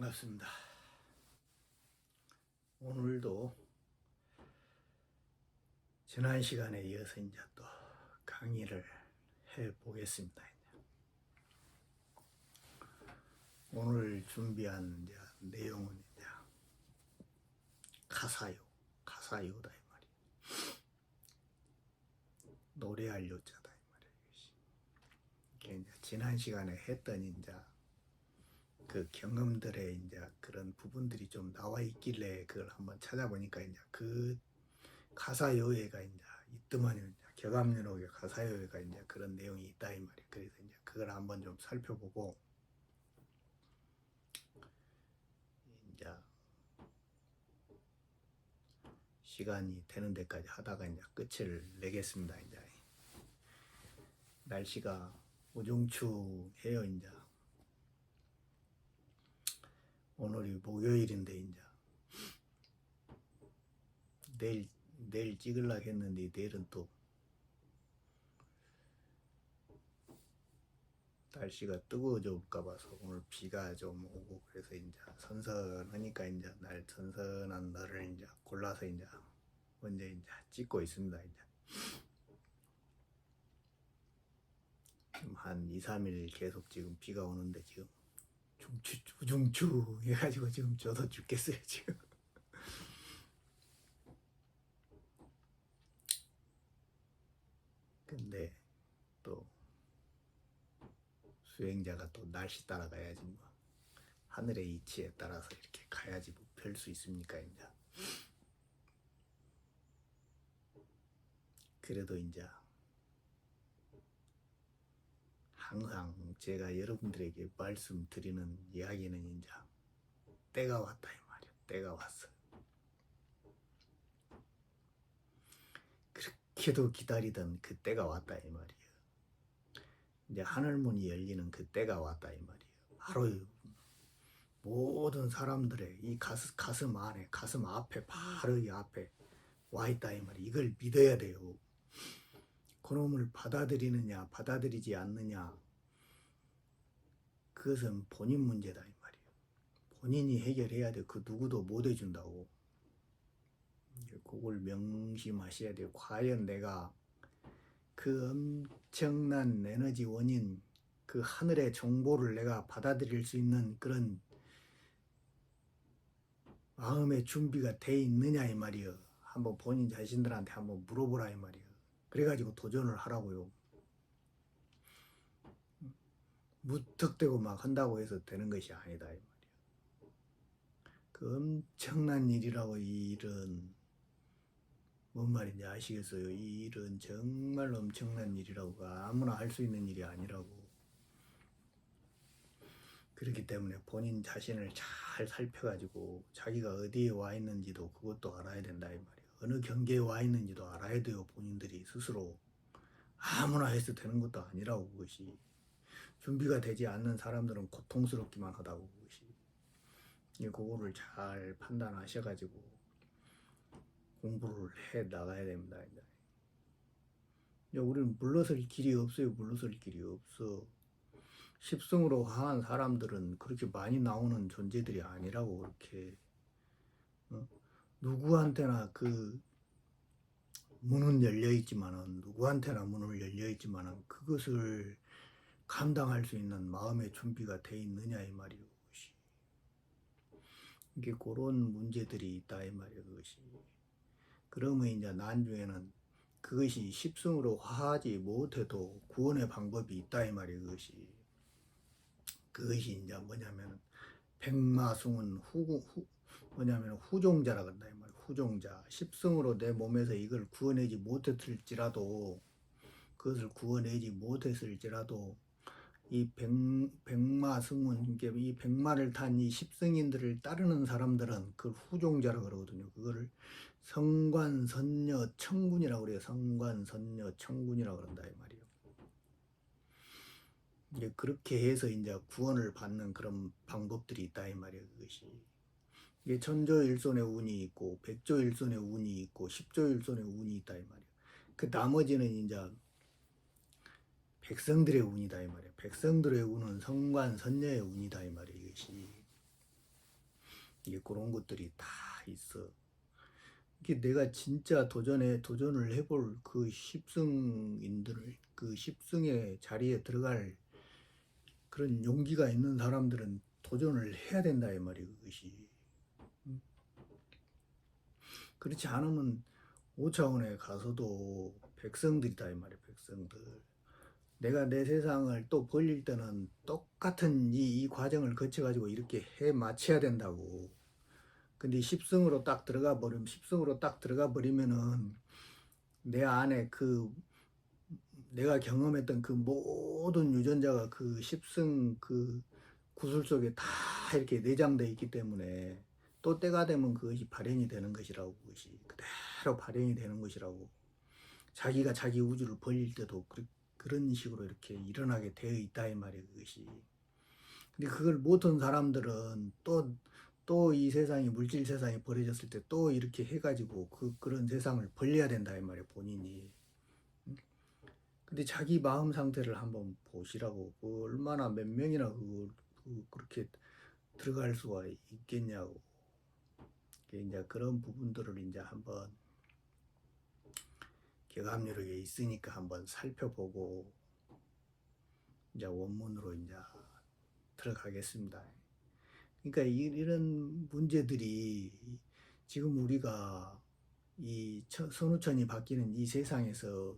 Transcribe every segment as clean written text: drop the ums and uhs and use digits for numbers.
반갑습니다. 오늘도 지난 시간에 이어서 이제 또 강의를 해 보겠습니다. 오늘 준비한 이제 내용은 이제 가사요다 이 말이에요. 노래할 요자다 이 말이에요. 이게 이제 지난 시간에 했던 이제 그 경험들의 이제 그런 부분들이 좀 나와 있길래 그걸 한번 찾아보니까 이제 그 가사요예가 이제 있더만요. 격암연옥의 가사요예가 이제 그런 내용이 있다 이 말이에요. 그래서 이제 그걸 한번 좀 살펴보고 이제 시간이 되는 데까지 하다가 이제 끝을 내겠습니다. 이제 날씨가 우중충해요. 이제 오늘이 목요일인데 이제 내일 찍으려고 했는데 내일은 또 날씨가 뜨거워질까 봐서 오늘 비가 좀 오고 그래서 이제 선선하니까 이제 날 선선한 날을 이제 골라서 이제 먼저 이제 찍고 있습니다. 이제 지금 한 2, 3일 계속 지금 비가 오는데 지금 우중충 해가지고 지금 저도 죽겠어요 지금. 근데 또 수행자가 또 날씨 따라가야지 뭐 하늘의 이치에 따라서 이렇게 가야지 뭐 별 수 있습니까 이제. 그래도 이제 항상 제가 여러분들에게 말씀드리는 이야기는 이제 때가 왔다 이 말이야. 때가 왔어. 그렇게도 기다리던 그 때가 왔다 이 말이야. 이제 하늘문이 열리는 그 때가 왔다 이 말이에요. 바로 모든 사람들의 이 가슴 안에, 가슴 앞에, 바로 이 앞에 와 있다 이 말이에요. 이걸 믿어야 돼요. 그놈을 받아들이느냐 받아들이지 않느냐 그것은 본인 문제다 이 말이에요. 본인이 해결해야 돼. 그 누구도 못 해준다고. 그걸 명심하셔야 돼요. 과연 내가 그 엄청난 에너지 원인 그 하늘의 정보를 내가 받아들일 수 있는 그런 마음의 준비가 돼 있느냐 이 말이에요. 한번 본인 자신들한테 한번 물어보라 이 말이에요. 그래가지고 도전을 하라고요. 무턱대고 막 한다고 해서 되는 것이 아니다 이 말이에요. 그 엄청난 일이라고 이 일은 뭔 말인지 아시겠어요? 이 일은 정말 엄청난 일이라고 아무나 할 수 있는 일이 아니라고. 그렇기 때문에 본인 자신을 잘 살펴가지고 자기가 어디에 와 있는지도 그것도 알아야 된다 이 말이에요. 어느 경계에 와 있는지도 알아야 돼요. 본인들이 스스로. 아무나 해서 되는 것도 아니라고 그것이. 준비가 되지 않는 사람들은 고통스럽기만 하다고 그것이. 그거를 잘 판단하셔가지고 공부를 해 나가야 됩니다. 우리는 물러설 길이 없어요. 물러설 길이 없어. 십승으로 화한 사람들은 그렇게 많이 나오는 존재들이 아니라고 그렇게. 누구한테나 그 문은 열려있지만은 누구한테나 문을 열려있지만은 그것을 감당할 수 있는 마음의 준비가 돼 있느냐 이 말이에요. 그것이. 이게 그런 문제들이 있다 이 말이에요. 그것이. 그러면 이제 나중에는 그것이 십승으로 화하지 못해도 구원의 방법이 있다 이 말이에요. 그것이 이제 뭐냐면 백마승은 뭐냐면 후종자라 그런다 이 말이에요. 후종자. 십승으로 내 몸에서 이걸 구원하지 못했을지라도 그것을 구원하지 못했을지라도 이 백마승은 이 백마를 탄 이 십승인들을 따르는 사람들은 그걸 후종자라 그러거든요. 그거를 성관선녀 청군이라고 그래요. 성관선녀 청군이라고 그런다 이 말이에요. 이제 그렇게 해서 이제 구원을 받는 그런 방법들이 있다 이 말이에요. 그것이. 이게 천조일손의 운이 있고 백조일손의 운이 있고 십조일손의 운이 있다 이 말이에요. 그 나머지는 이제 백성들의 운이다 이 말이에요. 백성들의 운은 성관선녀의 운이다 이 말이에요. 이것이. 이게 그런 것들이 다 있어. 이게 내가 진짜 도전을 해볼 그 십승인들을, 그 십승의 자리에 들어갈 그런 용기가 있는 사람들은 도전을 해야 된다 이 말이야 그것이. 음. 그렇지 않으면 5차원에 가서도 백성들이다 이 말이야 백성들. 내가 내 세상을 또 벌릴 때는 똑같은 이 과정을 거쳐가지고 이렇게 해 마쳐야 된다고. 근데 십승으로 딱 들어가 버리면은 내 안에 그 내가 경험했던 그 모든 유전자가 그 십승 그 구슬 속에 다 이렇게 내장되어 있기 때문에 또 때가 되면 그것이 발현이 되는 것이라고. 그것이 그대로 발현이 되는 것이라고. 자기가 자기 우주를 벌릴 때도 그런 식으로 이렇게 일어나게 되어 있다 이 말이에요 그것이. 근데 그걸 못한 사람들은 또 이 세상이 물질 세상이 벌어졌을 때 또 이렇게 해가지고 그런 세상을 벌려야 된다 이 말이에요 본인이. 근데 자기 마음 상태를 한번 보시라고. 그 얼마나 몇 명이나 그렇게 들어갈 수가 있겠냐고. 이제 그런 부분들을 이제 한번 개감률에 있으니까 한번 살펴보고 이제 원문으로 이제 들어가겠습니다. 그러니까 이런 문제들이 지금 우리가 이 선우천이 바뀌는 이 세상에서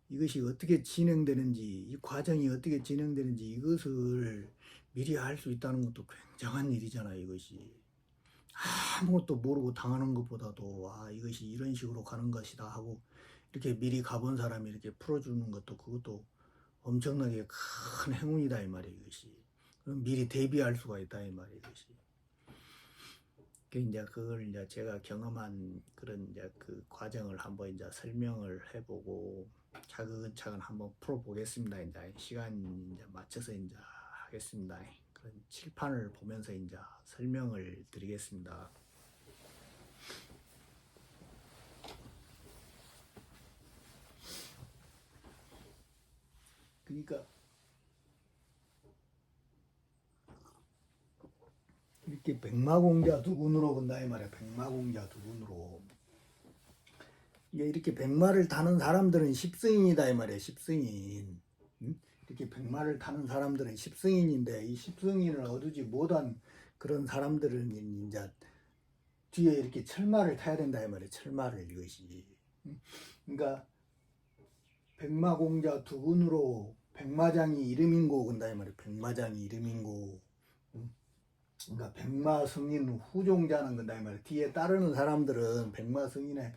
이것이 어떻게 진행되는지, 이 과정이 어떻게 진행되는지 이것을 미리 알 수 있다는 것도 굉장한 일이잖아요, 이것이. 아무것도 모르고 당하는 것보다도, 이것이 이런 식으로 가는 것이다 하고, 이렇게 미리 가본 사람이 이렇게 풀어주는 것도 그것도 엄청나게 큰 행운이다, 이 말이에요, 이것이. 그럼 미리 대비할 수가 있다, 이 말이에요, 이것이. 이제 그걸 이제 제가 경험한 그런 이제 그 과정을 한번 이제 설명을 해보고 차근차근 한번 풀어보겠습니다. 이제 시간 이제 맞춰서 이제 하겠습니다. 그런 칠판을 보면서 이제 설명을 드리겠습니다. 그러니까 이렇게 백마공자 두군으로 본다 이 말이야. 백마공자 두군으로. 이렇게 백마를 타는 사람들은 십승인이다 이 말이야. 십승인. 이렇게 백마를 타는 사람들은 십승인인데 이 십승인을 얻지 못한 그런 사람들은 이제 뒤에 이렇게 철마를 타야 된다 이 말이야. 철마를 이것이. 그러니까 백마공자 두군으로 백마장이 이름인고 근다 이 말이야. 백마장이 이름인고. 그러니까 백마승인 후종자는 건다 이 말이야. 뒤에 따르는 사람들은 백마승인의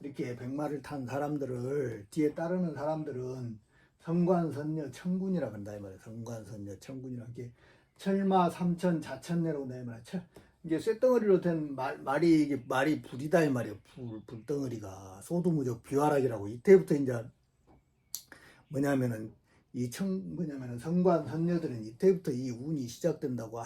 이렇게 백마를 탄 사람들을 뒤에 따르는 사람들은 성관선녀 천군이라 한다 이 말이야. 성관선녀 천군이라 게 철마 삼천 자천내로 한다 이 말이야. 이게 쇳덩어리로 된 말이 이게 말이 불이다 이 말이야. 불덩어리가 소두무적 비화락이라고. 이때부터 이제 뭐냐면은 뭐냐면은 성관 선녀들은 이때부터 이 운이 시작된다고.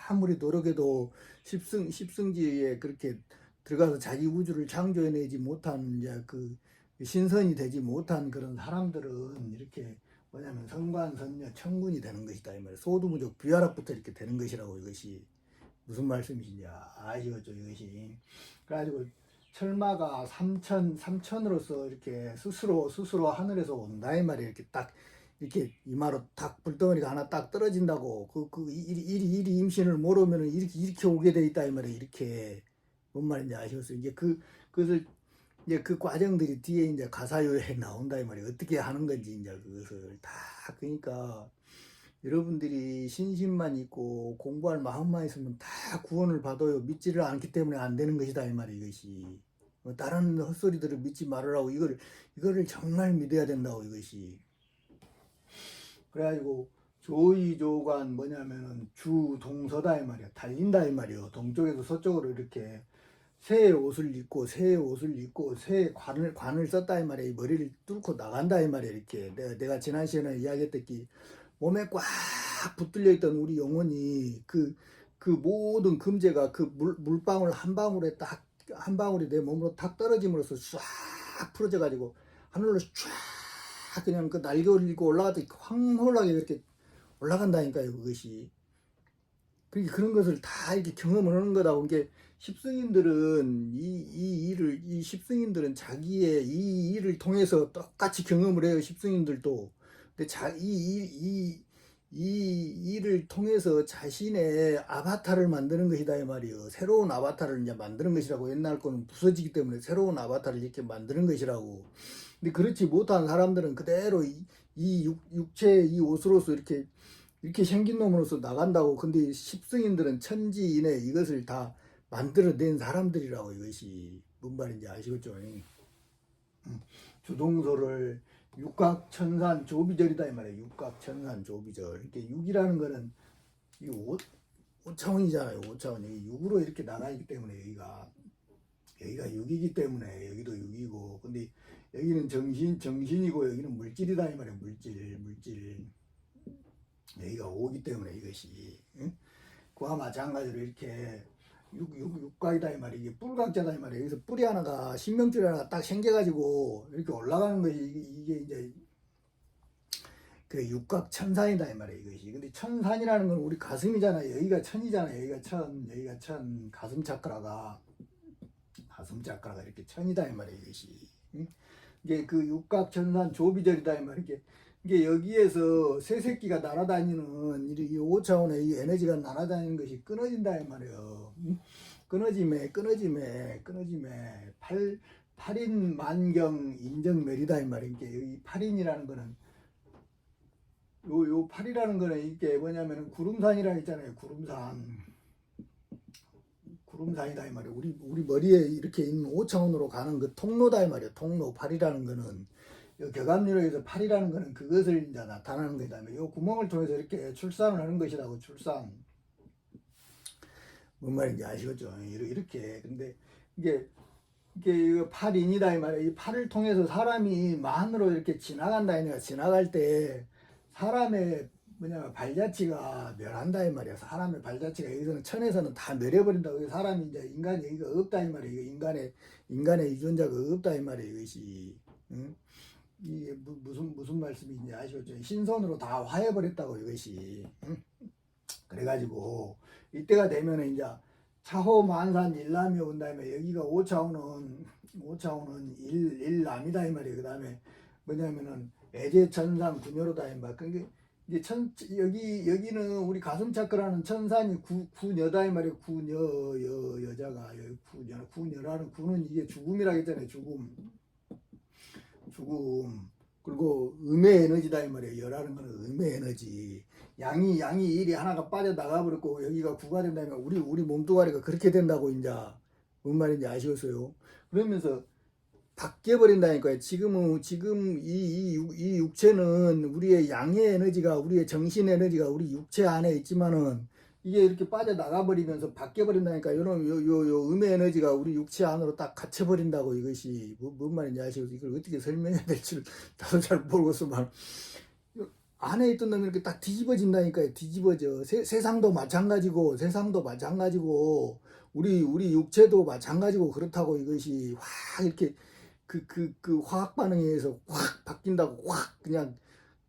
아무리 노력해도 십승지에 그렇게 들어가서 자기 우주를 창조해내지 못한 이제 그 신선이 되지 못한 그런 사람들은 이렇게 뭐냐면 성관 선녀 천군이 되는 것이다 이 말이야. 소두무적 비화락부터 이렇게 되는 것이라고. 이것이 무슨 말씀이신지 아시겠죠 이것이. 그래가지고 철마가 삼천으로서 이렇게 스스로 하늘에서 온다 이 말이야. 이렇게 딱 이렇게 이마로 딱 불덩어리가 하나 딱 떨어진다고. 일이 임신을 모르면은 이렇게 오게 돼 있다 이 말이야. 이렇게 뭔 말인지 아시겠어요? 이제 그것을 이제 그 과정들이 뒤에 이제 가사요에 나온다 이 말이야. 어떻게 하는 건지 이제 그것을 다. 그러니까 여러분들이 신심만 있고 공부할 마음만 있으면 다 구원을 받아요. 믿지를 않기 때문에 안 되는 것이다 이 말이야. 이것이 다른 헛소리들을 믿지 말으라고. 이거를 정말 믿어야 된다고. 이것이. 그래가지고 조의조관 뭐냐면은 주동서다 이 말이야. 달린다 이 말이야. 동쪽에서 서쪽으로 이렇게 새의 옷을 입고 새의 관을 썼다 이 말이야. 머리를 뚫고 나간다 이 말이야. 이렇게 내가 지난 시간에 이야기했듯이 몸에 꽉 붙들려 있던 우리 영혼이 그 모든 금제가 그 물방울 한 방울에 딱 한 방울이 내 몸으로 탁 떨어짐으로써 쫙 풀어져 가지고 하늘로 쫙 그냥 그 날개 올리고 올라가도 황홀하게 이렇게 올라간다니까요. 그것이. 그러니까 그런 것을 다 이렇게 경험을 하는 거다. 이게 십승인들은 이 십승인들은 자기의 이 일을 통해서 똑같이 경험을 해요. 십승인들도. 근데 이 일을 통해서 자신의 아바타를 만드는 것이다 이 말이에요. 새로운 아바타를 이제 만드는 것이라고. 옛날 거는 부서지기 때문에 새로운 아바타를 이렇게 만드는 것이라고. 근데 그렇지 못한 사람들은 그대로 육체 이 옷으로서 이렇게 생긴 놈으로서 나간다고. 근데 십승인들은 천지인에 이것을 다 만들어낸 사람들이라고. 이것이 뭔 말인지 아시겠죠? 주동소를 육각천산 조비절이다 이 말이에요. 육각천산 조비절. 이렇게 육이라는 거는 이 5차원이잖아요. 5차원. 여기 육으로 이렇게 나가기 때문에 여기가 육이기 때문에 여기도 육이고, 근데 여기는 정신이고 여기는 물질이다 이 말이에요. 물질. 여기가 오기 때문에 이것이. 응? 그와 마찬가지로 이렇게 육각이다 이 말이에요. 이게 뿔각자다 이 말이에요. 여기서 뿔이 하나가 신명줄 하나가 딱 생겨가지고 이렇게 올라가는 것이 이게 이제 그 육각천산이다 이 말이에요. 이것이. 근데 천산이라는 건 우리 가슴이잖아요. 여기가 천이잖아요. 여기가 천 가슴 차크라가 이렇게 천이다 이 말이에요. 이것이. 응? 이게 그 육각천산 조비절이다 이 말이에요. 이게 여기에서 새 새끼가 날아다니는 이 5차원의 이 에너지가 날아다니는 것이 끊어진다 이 말이에요. 끊어짐에 팔인 만경 인정멸이다 이 말이에요. 여기 팔인이라는 거는 요 팔이라는 거는 이게 뭐냐면은 구름산이라 했잖아요. 구름산이다 이 말이에요. 우리 머리에 이렇게 있는 5차원으로 가는 그 통로다 이 말이에요. 통로. 팔이라는 거는 격압유로에서 팔이라는 거는 그것을 이제 나타나는 거다. 이 구멍을 통해서 이렇게 출산을 하는 것이라고. 출산. 뭔 말인지 아시겠죠? 이렇게. 근데 이게 팔인이다 이 말이에요. 이 팔을 통해서 사람이 만으로 이렇게 지나간다 이 말이야. 지나갈 때 사람의 발자취가 멸한다 이 말이야. 사람의 발자취가 여기서는 천에서는 다 멸해버린다고. 사람이 이제 인간이 여기가 없다 이 말이에요. 인간의 유전자가 없다 이 말이에요. 이것이. 응? 이게 무슨 말씀인지 아시겠죠? 신선으로 다 화해버렸다고 이것이. 응? 그래가지고 이때가 되면은 이제 차호만산 일남이 온 다음에 여기가 5차원은 일남이다 이 말이에요. 그 다음에 뭐냐면은 애제천산 구녀로다 이 말. 그러니까 이제 여기는 우리 가슴 차크라는 천산이 구녀다 이 말이에요. 여자가 구녀라는 구는 이게 죽음이라고 했잖아요. 죽음. 그리고 음의 에너지다 이 말이에요. 열하는 거는 음의 에너지. 양이 일이 하나가 빠져나가 버렸고 여기가 구가 된다면 우리 몸뚱아리가 그렇게 된다고. 이제 뭔 말인지 아시겠어요? 그러면서 바뀌어 버린다니까요. 지금 이 육체는 우리의 양의 에너지가, 우리의 정신 에너지가 우리 육체 안에 있지만은 이게 이렇게 빠져나가 버리면서 바뀌어 버린다니까. 요 음의 에너지가 우리 육체 안으로 딱 갇혀 버린다고. 이것이 뭔 말인지 아시겠어요? 이걸 어떻게 설명해야 될지 나도 잘 모르겠어만 안에 있던 놈이 이렇게 딱 뒤집어진다니까요. 뒤집어져. 세상도 마찬가지고 우리 육체도 마찬가지고 그렇다고. 이것이 확 이렇게 그 화학 반응에 의해서 확 바뀐다고. 확 그냥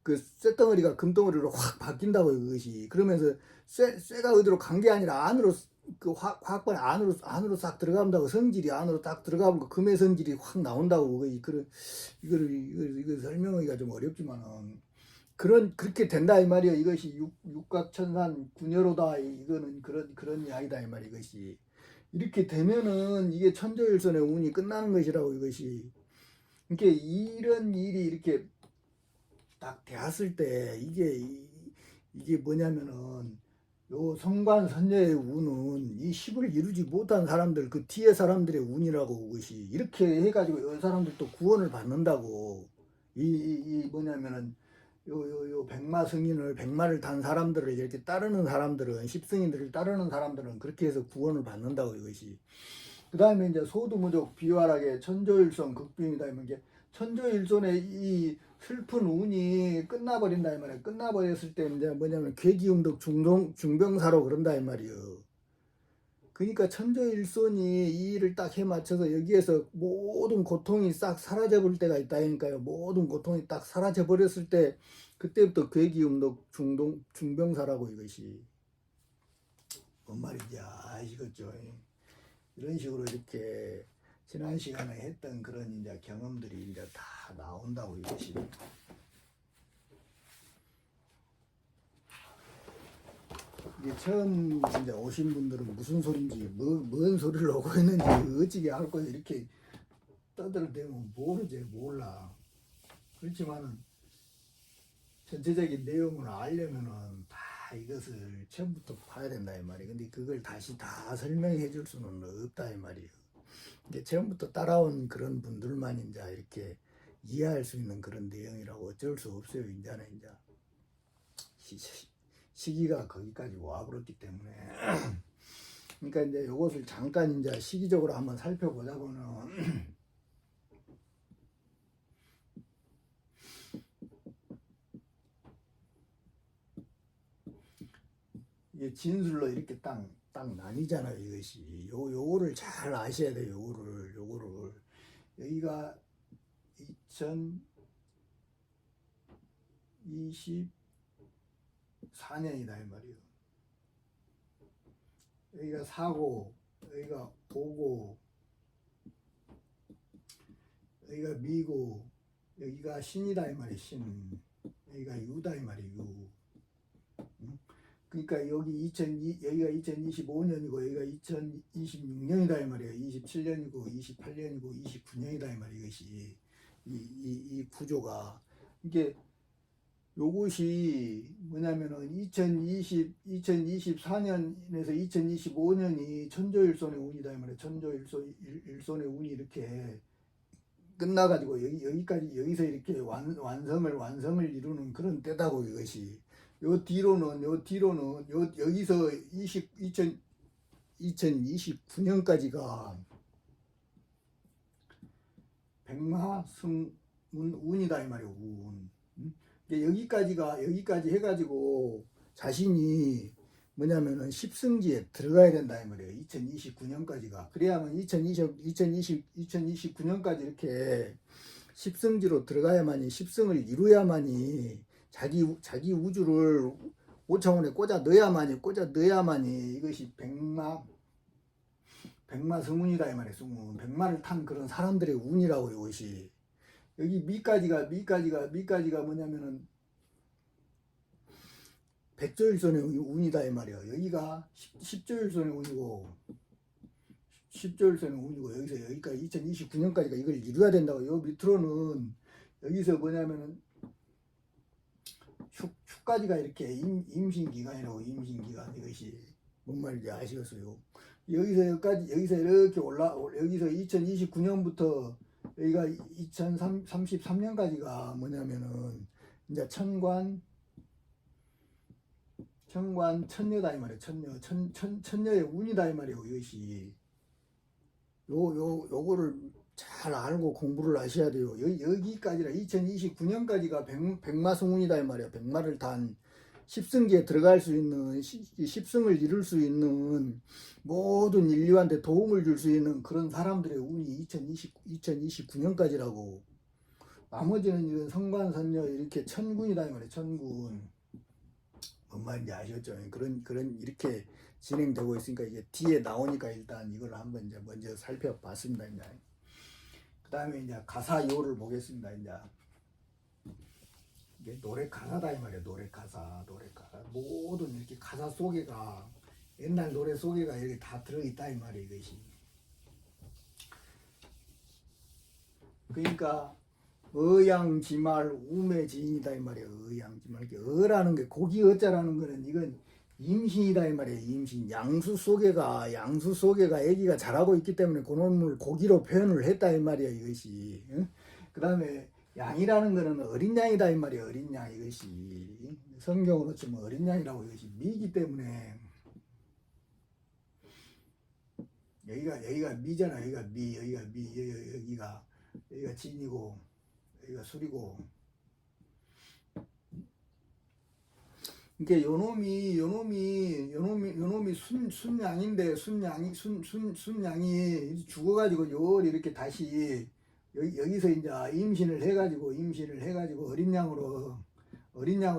그 쇳덩어리가 금덩어리로 확 바뀐다고. 이것이. 그러면서 쇠가 어디로 간 게 아니라 안으로 그 화학 반응 안으로 싹 들어간다고. 성질이 안으로 딱 들어가면 금의 성질이 확 나온다고. 이걸 설명하기가 좀 어렵지만은 그렇게 된다 이 말이야. 이것이 육각천산 구녀로다. 이거는 그런 이야기다 이 말이야. 이것이 이렇게 되면은 이게 천조일선의 운이 끝나는 것이라고. 이것이 이렇게 이런 일이 이렇게 딱 되었을 때 이게 뭐냐면은 요 성관 선녀의 운은 이 10을 이루지 못한 사람들, 그 뒤에 사람들의 운이라고. 그것이 이렇게 해가지고 이 사람들도 구원을 받는다고. 뭐냐면은 요 백마 승인을, 백마를 탄 사람들을 이렇게 따르는 사람들은, 십승인들을 따르는 사람들은 그렇게 해서 구원을 받는다고. 이것이. 그 다음에 이제 소두무적 비활하게 천조일손 극빈이다. 이게 천조일손의 이 슬픈 운이 끝나버린다 이 말이야. 끝나버렸을 때 이제 뭐냐면 괴기음덕 중병사로 그런다 이 말이요. 그러니까 천조일손이 이 일을 딱 해 맞춰서 여기에서 모든 고통이 싹 사라져 버릴 때가 있다니까요. 모든 고통이 딱 사라져 버렸을 때 그때부터 괴기음덕 중병사라고. 이것이 뭔 말인지 아시겠죠? 이런 식으로 이렇게 지난 시간에 했던 그런 이제 경험들이 이제 다 나온다고 이것이. 이게 처음 이제 오신 분들은 무슨 소린지, 뭔 소리를 하고 있는지 어찌게 알고 이렇게 떠들대면 모르지, 몰라. 그렇지만은 전체적인 내용을 알려면은 다 이것을 처음부터 봐야 된다 이 말이에요. 근데 그걸 다시 다 설명해 줄 수는 없다 이 말이에요. 이게 처음부터 따라온 그런 분들만 이제 이렇게 이해할 수 있는 그런 내용이라고 어쩔 수 없어요. 이제는 이제 시기가 거기까지 와버렸기 때문에. 그러니까 이제 이것을 잠깐 이제 시기적으로 한번 살펴보자고는 이게 진술로 이렇게 딱 나뉘잖아요. 이것이 요거를 잘 아셔야 돼요. 요거를 여기가 2024년이다 이 말이에요. 여기가 사고, 여기가 오고, 여기가 미고, 여기가 신이다 이 말이에요. 신. 여기가 유다 이 말이에요. 유. 그러니까 여기가 2025년이고 여기가 2026년이다 이 말이에요. 27년이고 28년이고 29년이다 이 말이에요. 이것이 이 구조가 이게 요것이 뭐냐면은 2024년에서 2025년이 천조일손의 운이다 이 말이에요. 천조일손의 운이 이렇게 끝나가지고 여기서 이렇게 완성을 이루는 그런 때다고 이것이. 요 뒤로는 여기서 2029년까지가 백마승운 운이다 이 말이에요. 운. 여기까지 해가지고 자신이 뭐냐면은 십승지에 들어가야 된다 이 말이에요. 2029년까지가. 그래야만 2029년까지 이렇게 십승지로 들어가야만이, 십승을 이루야만이 자기 우주를 5차원에 꽂아 넣어야만이 이것이 백마승운이다 이 말이에요. 승운. 백마를 탄 그런 사람들의 운이라고 이것이. 여기 미까지가 뭐냐면은 백조일손의 운이다 이 말이에요. 여기가 십조일손의 운이고, 여기서 여기까지 2029년까지가 이걸 이루어야 된다고. 요 밑으로는 여기서 뭐냐면은 축까지가 이렇게 임신기간이라고. 임신기간. 이것이 뭔 말인지 아시겠어요? 여기서 이렇게 여기서 2029년부터 여기가 2033년까지가 뭐냐면은 이제 천관 천녀다 이 말이에요. 천녀의 운이다 이 말이에요. 이것이 요거를 잘 알고 공부를 하셔야 돼요. 여기까지라 2029년까지가 백마승운이다 이 말이에요. 백마를 탄 십승기에 들어갈 수 있는, 십승을 이룰 수 있는, 모든 인류한테 도움을 줄 수 있는 그런 사람들의 운이 2029년까지라고. 나머지는 이런 성관선녀 이렇게 천군이다 이 말이에요. 천군. 뭔 말인지 아셨죠? 그런 이렇게 진행되고 있으니까 이게 뒤에 나오니까 일단 이걸 한번 이제 먼저 살펴봤습니다. 이제 그 다음에 이제 가사요를 보겠습니다. 이제 이게 노래 가사다 이 말이에요. 노래 가사. 모든 이렇게 가사 속에가, 옛날 노래 속에가 이렇게 다 들어있다 이 말이에요. 이것이. 그러니까 어양지말 우매지인이다 이 말이에요. 어양지말. 어라는 게, 고기 어자라는 거는 이건 임신이다 이 말이에요. 임신. 양수 속에가 아기가 자라고 있기 때문에 그놈을 고기로 표현을 했다 이 말이에요. 이것이. 그 다음에 양이라는 거는 어린 양이다 이 말이에요. 어린 양. 이것이 성경으로 치면 어린 양이라고. 이것이 미기 때문에 여기가 미잖아. 여기가 미. 여기가 진이고 여기가 술이고. 그러니까 요놈이 순양인데, 순양이 죽어가지고 요리 이렇게 다시 여기서 이제 임신을 해가지고 어린 양으로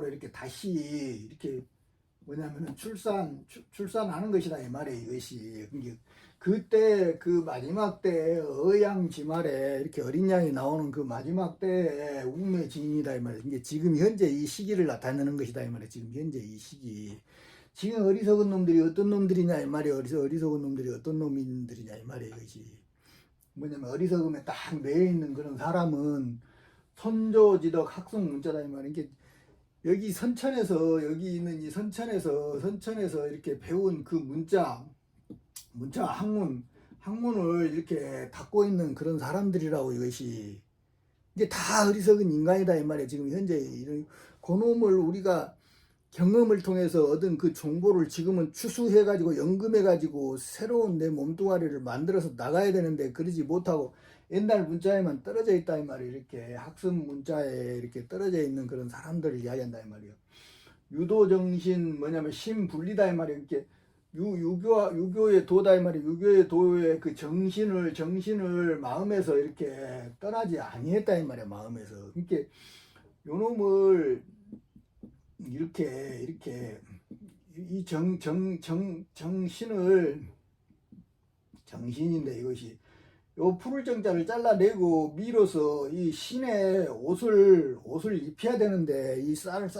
이렇게 다시 이렇게 뭐냐면은 출산하는 것이다 이 말이에요. 이것이 그때 그 마지막 때 어양지말에 이렇게 어린 양이 나오는 그 마지막 때에 운명의 지인이다 이 말이에요. 이게 지금 현재 이 시기를 나타내는 것이다 이 말이에요. 지금 현재 이 시기. 지금 어리석은 놈들이 어떤 놈들이냐 이 말이에요. 어리석은 놈들이 어떤 놈들이냐 이 말이에요. 이것이 뭐냐면 어리석음에 딱 매여 있는 그런 사람은 선조지덕 학성 문자다 이 말이에요. 이게 여기 선천에서 여기 있는 이 선천에서 이렇게 배운 그 문자 학문을 이렇게 닦고 있는 그런 사람들이라고 이것이 이게 다 어리석은 인간이다 이 말이에요. 지금 현재 이런 그놈을 우리가 경험을 통해서 얻은 그 정보를 지금은 추수해가지고 연금해가지고 새로운 내 몸뚱아리를 만들어서 나가야 되는데 그러지 못하고 옛날 문자에만 떨어져 있다 이 말이에요. 이렇게 학습 문자에 이렇게 떨어져 있는 그런 사람들을 이야기한다 이 말이에요. 유도정신 뭐냐면 신분리다 이 말이에요. 이렇게 유교의 도다 이 말이에요. 유교의 도의 그 정신을 마음에서 이렇게 떠나지 아니했다 이 말이에요. 마음에서. 그러니까 요놈을 이렇게 이 정신인데 이것이 요 풀을 정자를 잘라내고 밀어서 이 신의 옷을 입혀야 되는데 이 쌀을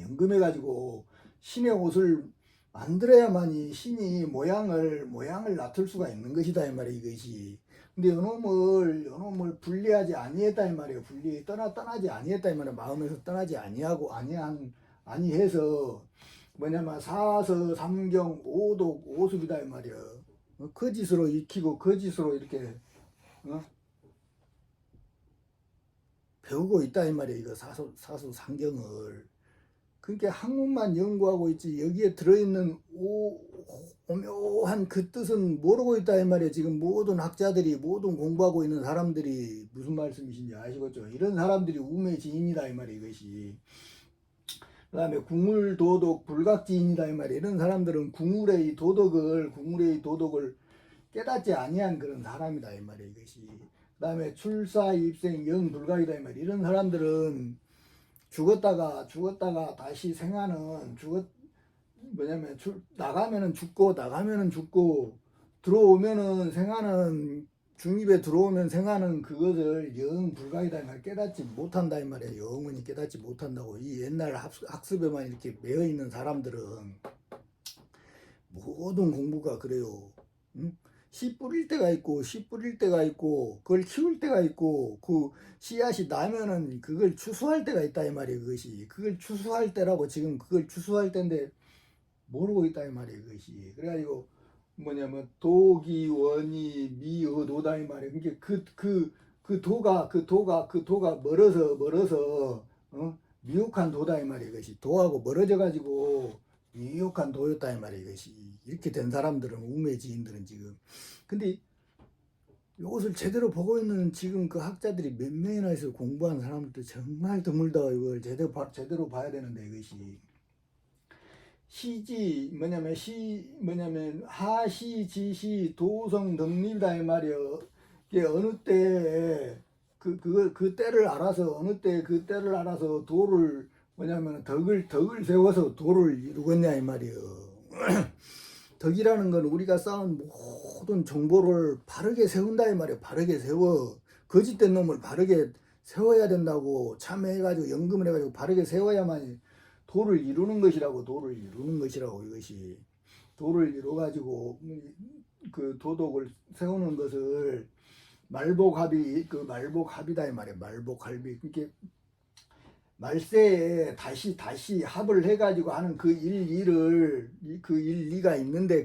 연금해가지고 신의 옷을 만들어야만이 신이 모양을 낳을 수가 있는 것이다 이 말이에요. 이것이 근데 요놈을 분리하지 아니했다 이 말이에요. 떠나지 아니했다 이 말이에요. 마음에서 떠나지 아니해서 뭐냐면 사서 삼경 오독 오습이다 이 말이에요. 거짓으로 익히고 거짓으로 이렇게 배우고 있다 이 말이에요. 이거 사수 상경을. 그러니까 학문만 연구하고 있지 여기에 들어있는 오묘한 그 뜻은 모르고 있다 이 말이에요. 지금 모든 학자들이 모든 공부하고 있는 사람들이 무슨 말씀이신지 아시겠죠? 이런 사람들이 우매의 지인이다 이 말이에요. 이것이. 그 다음에 궁울도덕 불각지인이다 이 말이에요. 이런 사람들은 궁울의 도덕을 깨닫지 아니한 그런 사람이다 이 말이에요. 이것이. 그 다음에 출사입생 영불각이다 이 말이에요. 이런 사람들은 죽었다가 다시 생하는 뭐냐면 나가면은 죽고 들어오면은 생하는 중입에 들어오면 생하는 그것을 영불각이다 이 말이에요. 깨닫지 못한다 이 말이에요. 영원히 깨닫지 못한다고. 이 옛날 학습에만 이렇게 매여 있는 사람들은 모든 공부가 그래요. 응? 씨 뿌릴 때가 있고 그걸 키울 때가 있고 그 씨앗이 나면은 그걸 추수할 때가 있다 이 말이에요. 그것이 그걸 추수할 때라고 지금 그걸 추수할 때인데 모르고 있다 이 말이에요. 그것이 그래가지고 뭐냐면 도기 원이 미어도다 이 말이에요. 그게 그 도가 멀어서 미혹한 도다 이 말이에요. 그것이 도하고 멀어져 가지고 미혹한 도였다 이 말이에요. 이것이 이렇게 된 사람들은 우매지인들은 지금 근데 이것을 제대로 보고 있는 지금 그 학자들이 몇 명이나 있어 공부한 사람들도 정말 드물다. 이걸 제대로 봐야 되는데 이것이 뭐냐면 하시 지시 도성 덕립이다 이 말이에요. 이게 어느 때에 그 때를 알아서 어느 때 그 때를 알아서 도를 뭐냐면 덕을 세워서 도를 이루겠냐 이 말이에요. 덕이라는 건 우리가 쌓은 모든 정보를 바르게 세운다 이 말이에요. 바르게 세워 거짓된 놈을 바르게 세워야 된다고 참여해가지고 연금을 해가지고 바르게 세워야만 도를 이루는 것이라고 이것이 도를 이루어가지고 그 도덕을 세우는 것을 말복합이다 이 말이에요. 말복합이 그게 말세에 다시 합을 해가지고 하는 그 일리가 있는데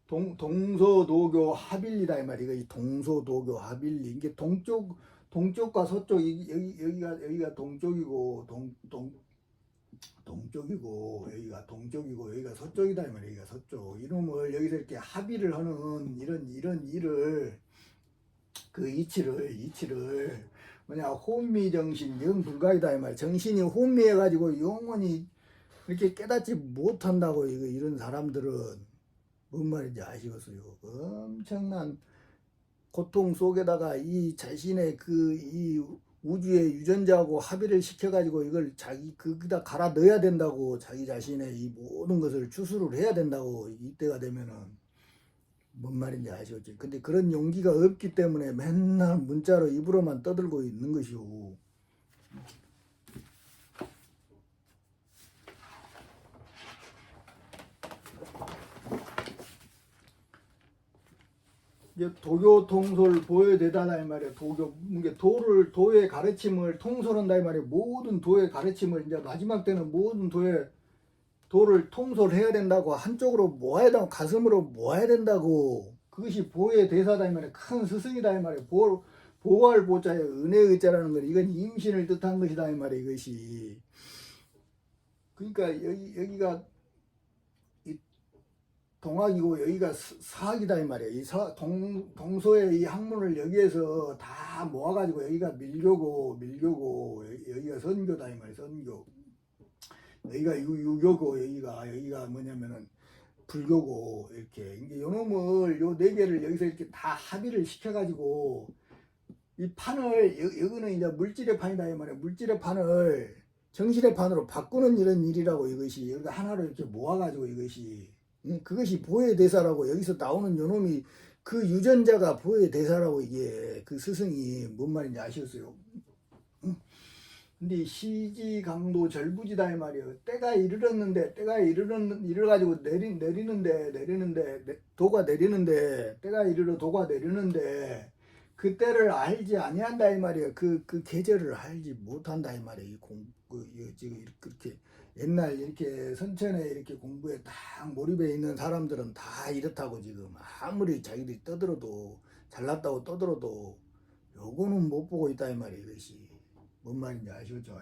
동서도교 합일리다 이 말이에요. 이 동서도교 합일리 이게 동쪽과 서쪽 여기가 동쪽이고 여기가 서쪽이다 이 말이에요. 여기가 서쪽 이놈을 여기서 이렇게 합의를 하는 이런 일을 그 이치를 뭐냐 혼미정신 영불가이다 이 말이에요. 정신이 혼미해가지고 영원히 이렇게 깨닫지 못한다고 이런 사람들은 뭔 말인지 아시겠어요? 엄청난 고통 속에다가 이 자신의 이 우주의 유전자하고 합의를 시켜가지고 이걸 자기 거기다 갈아 넣어야 된다고, 자기 자신의 이 모든 것을 추수를 해야 된다고. 이때가 되면은 뭔 말인지 아시겠지? 근데 그런 용기가 없기 때문에 맨날 문자로 입으로만 떠들고 있는 것이오. 이제 도교 통솔 보여되다 이 말이야. 도교 이게 도의 가르침을 통솔한다 이 말이야. 모든 도의 가르침을 이제 마지막 때는 모든 도를 통솔해야 된다고, 한쪽으로 모아야 된다고, 가슴으로 모아야 된다고. 그것이 보의 대사다 이 말이야. 큰 스승이다 이 말이야. 보할 보자에 은혜의 자라는 건 이건 임신을 뜻한 것이다 이 말이야. 이것이 그러니까 여기가 동학이고 여기가 사학이다 이 말이에요. 이 동서의 이 학문을 여기에서 다 모아가지고 여기가 밀교고 여기가 선교다 이 말이에요. 선교. 여기가 유교고 여기가 뭐냐면은 불교고. 이렇게 이게 요놈을 요 네 개를 여기서 이렇게 다 합의를 시켜가지고 이 판을 여기는 이제 물질의 판이다 이 말이에요. 물질의 판을 정신의 판으로 바꾸는 이런 일이라고. 이것이 여기가 하나로 이렇게 모아가지고 그것이 보의 대사라고. 여기서 나오는 요놈이 그 유전자가 보의 대사라고. 이게 그 스승이 뭔 말인지 아시겠어요? 근데 시지강도 절부지다 이 말이에요. 때가 이르가지고 내리는데 도가 내리는데, 때가 이르러 도가 내리는데 그 때를 알지 아니한다 이 말이에요. 그 계절을 알지 못한다 이 말이에요. 지금 그렇게 옛날 이렇게 선천에 이렇게 공부에 딱 몰입해 있는 사람들은 다 이렇다고. 지금 아무리 자기들이 떠들어도, 잘났다고 떠들어도 요거는 못 보고 있다 이 말이에요. 이것이 뭔 말인지 아시겠죠?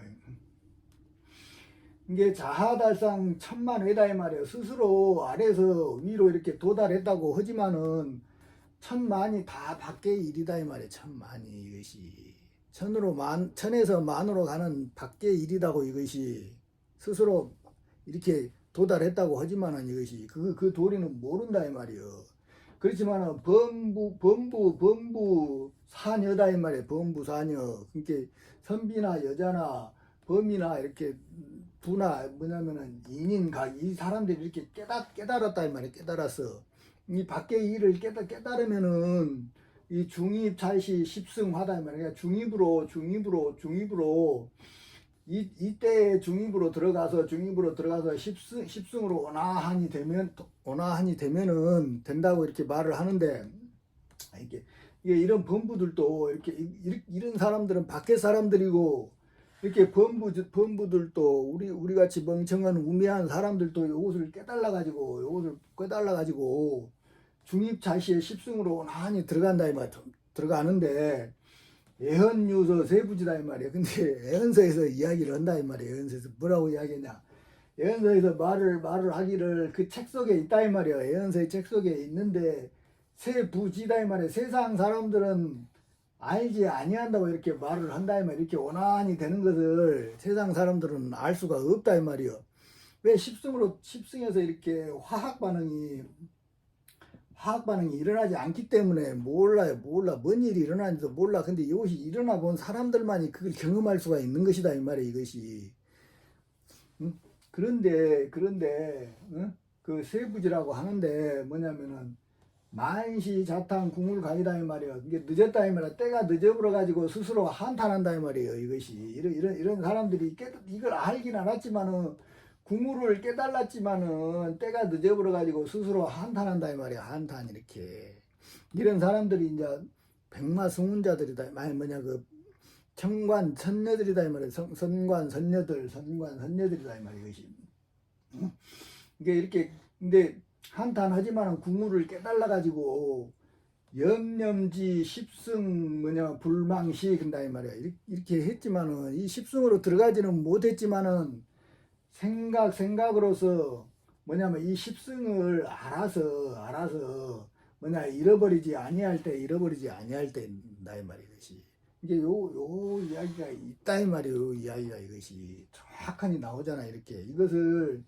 이게 자하달상 천만회다 이 말이에요. 스스로 아래서 위로 이렇게 도달했다고 하지만은 천만이 다 밖의 일이다 이 말이에요. 천만이. 이것이 천에서 만으로 가는 밖의 일이다고. 이것이 스스로 이렇게 도달했다고 하지만은 이것이 그 도리는 모른다 이 말이에요. 그렇지만은 범부 사녀다 이 말이에요. 범부 사녀. 그러니까 선비나 여자나 범이나 이렇게 부나 뭐냐면은 이 사람들이 이렇게 깨달았다 이 말이에요. 깨달았어. 이 밖의 일을 깨달으면은 이 중입 찰시 십승화다 이 말이에요. 중입으로 이때 중입으로 들어가서 십승으로 온화하니 되면은 된다고 이렇게 말을 하는데, 이게 이런 범부들도 이런 사람들은 밖의 사람들이고, 이렇게 범부들도 우리 같이 멍청한 우매한 사람들도 요것을 깨달아 가지고 중입자시의 십승으로 온화하니 들어간다 이 말. 들어가는데 애헌유서 세부지다 이 말이에요. 근데 애헌서에서 이야기를 한다 이 말이에요. 애헌서에서 뭐라고 이야기했냐? 애헌서에서 말을 하기를 그 책 속에 있다 이 말이에요. 애헌서의 책 속에 있는데 세부지다 이 말이에요. 세상 사람들은 알지 아니한다고 이렇게 말을 한다 이 말이에요. 이렇게 원한이 되는 것을 세상 사람들은 알 수가 없다 이 말이에요. 왜 십승에서 이렇게 화학 반응이 일어나지 않기 때문에 몰라. 뭔 일이 일어나는지도 몰라. 근데 이것이 일어나 본 사람들만이 그걸 경험할 수가 있는 것이다 이 말이에요. 이것이. 응? 그런데 응? 그 세부지라고 하는데 뭐냐면은 만시 자탕 국물강이다 이 말이에요. 이게 늦었다 이 말이에요. 때가 늦어버려 가지고 스스로 한탄한다 이 말이에요. 이것이 이런 사람들이 이걸 알긴 알았지만은, 국물을 깨달았지만은 때가 늦어버려 가지고 스스로 한탄한다 이 말이야. 한탄. 이렇게 이런 사람들이 이제 백마승운자들이다. 그 청관 선녀들이다 이 말이야. 선관 선녀들이다 이 말이야. 이것이. 이게 이렇게 근데 한탄하지만은 국물을 깨달아 가지고 염념지 십승 불망시 근다 이 말이야. 이렇게 했지만은 이 십승으로 들어가지는 못했지만은 생각으로서 이 십승을 알아서 잃어버리지 아니할 때나 이 말이야. 이것이 이게 요 이야기가 있다 이 말이에요. 요 이야기가 이것이 정확하니 나오잖아. 이렇게 이것을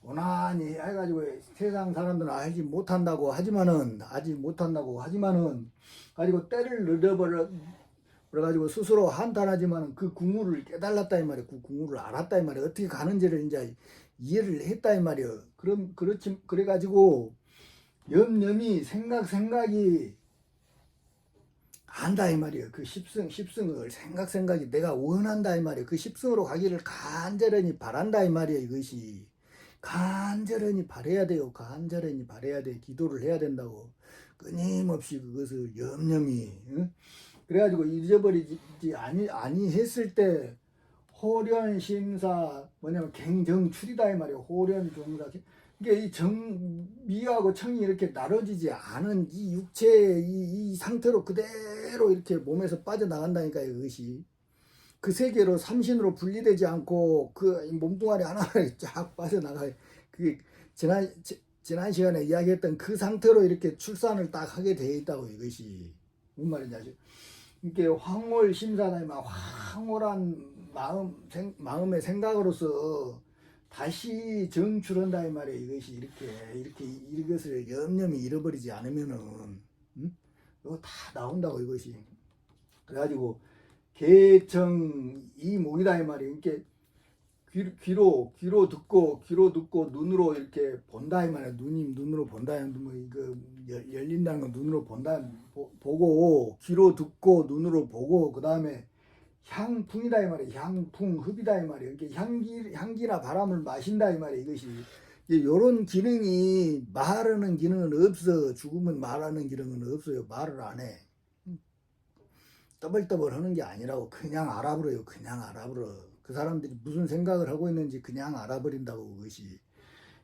원한히 해가지고 세상 사람들은 알지 못한다고 하지만은 가지고 때를 늦어버려 그래가지고 스스로 한탄하지만 그 국물을 깨달았다 이 말이야. 그 국물을 알았다 이 말이야. 어떻게 가는지를 이제 이해를 했다 이 말이야. 그렇지 그래가지고 염염이 생각이 안다 이 말이야. 그 십승을 생각이 내가 원한다 이 말이야. 그 십승으로 가기를 간절히 바란다 이 말이야. 이것이 간절히 바래야 돼요. 간절히 바래야 돼. 기도를 해야 된다고. 끊임없이 그것을 염염이 응? 그래가지고 잊어버리지 아니 했을 때 호련 심사 뭐냐면 갱정출이다 이 말이에요. 호련 종사 이게 이 미하고 청이 이렇게 나눠지지 않은 이 육체의 이 상태로 그대로 이렇게 몸에서 빠져나간다니까 이것이 그 세계로 삼신으로 분리되지 않고 그 몸뚱아리 하나하나 쫙 빠져나가 그게 지난 시간에 이야기했던 그 상태로 이렇게 출산을 딱 하게 되어 있다고 이것이 무슨 말인지 아시죠? 이게 황홀 심사다이만 황홀한 마음의 생각으로서 다시 정출한다 이 말이에요. 이것이 이렇게 이것을 염염이 잃어버리지 않으면은 이거 다 나온다고 이것이. 그래가지고 개청 이목이다 이 말이에요. 이렇게 귀로 듣고 눈으로 이렇게 본다 이 말이야. 눈으로 본다. 뭐 이거 열린다는 건 눈으로 본다 보고 귀로 듣고 눈으로 보고 그 다음에 향풍이다 이 말이야. 향풍 흡이다 이 말이야. 이렇게 향기나 바람을 마신다 이 말이야. 이것이 이런 기능이 말하는 기능은 없어. 죽으면 말하는 기능은 없어요. 말을 안 해. 떠벌떠벌 하는 게 아니라고 그냥 알아버려요. 그냥 알아버려. 그 사람들이 무슨 생각을 하고 있는지 그냥 알아버린다고 그것이.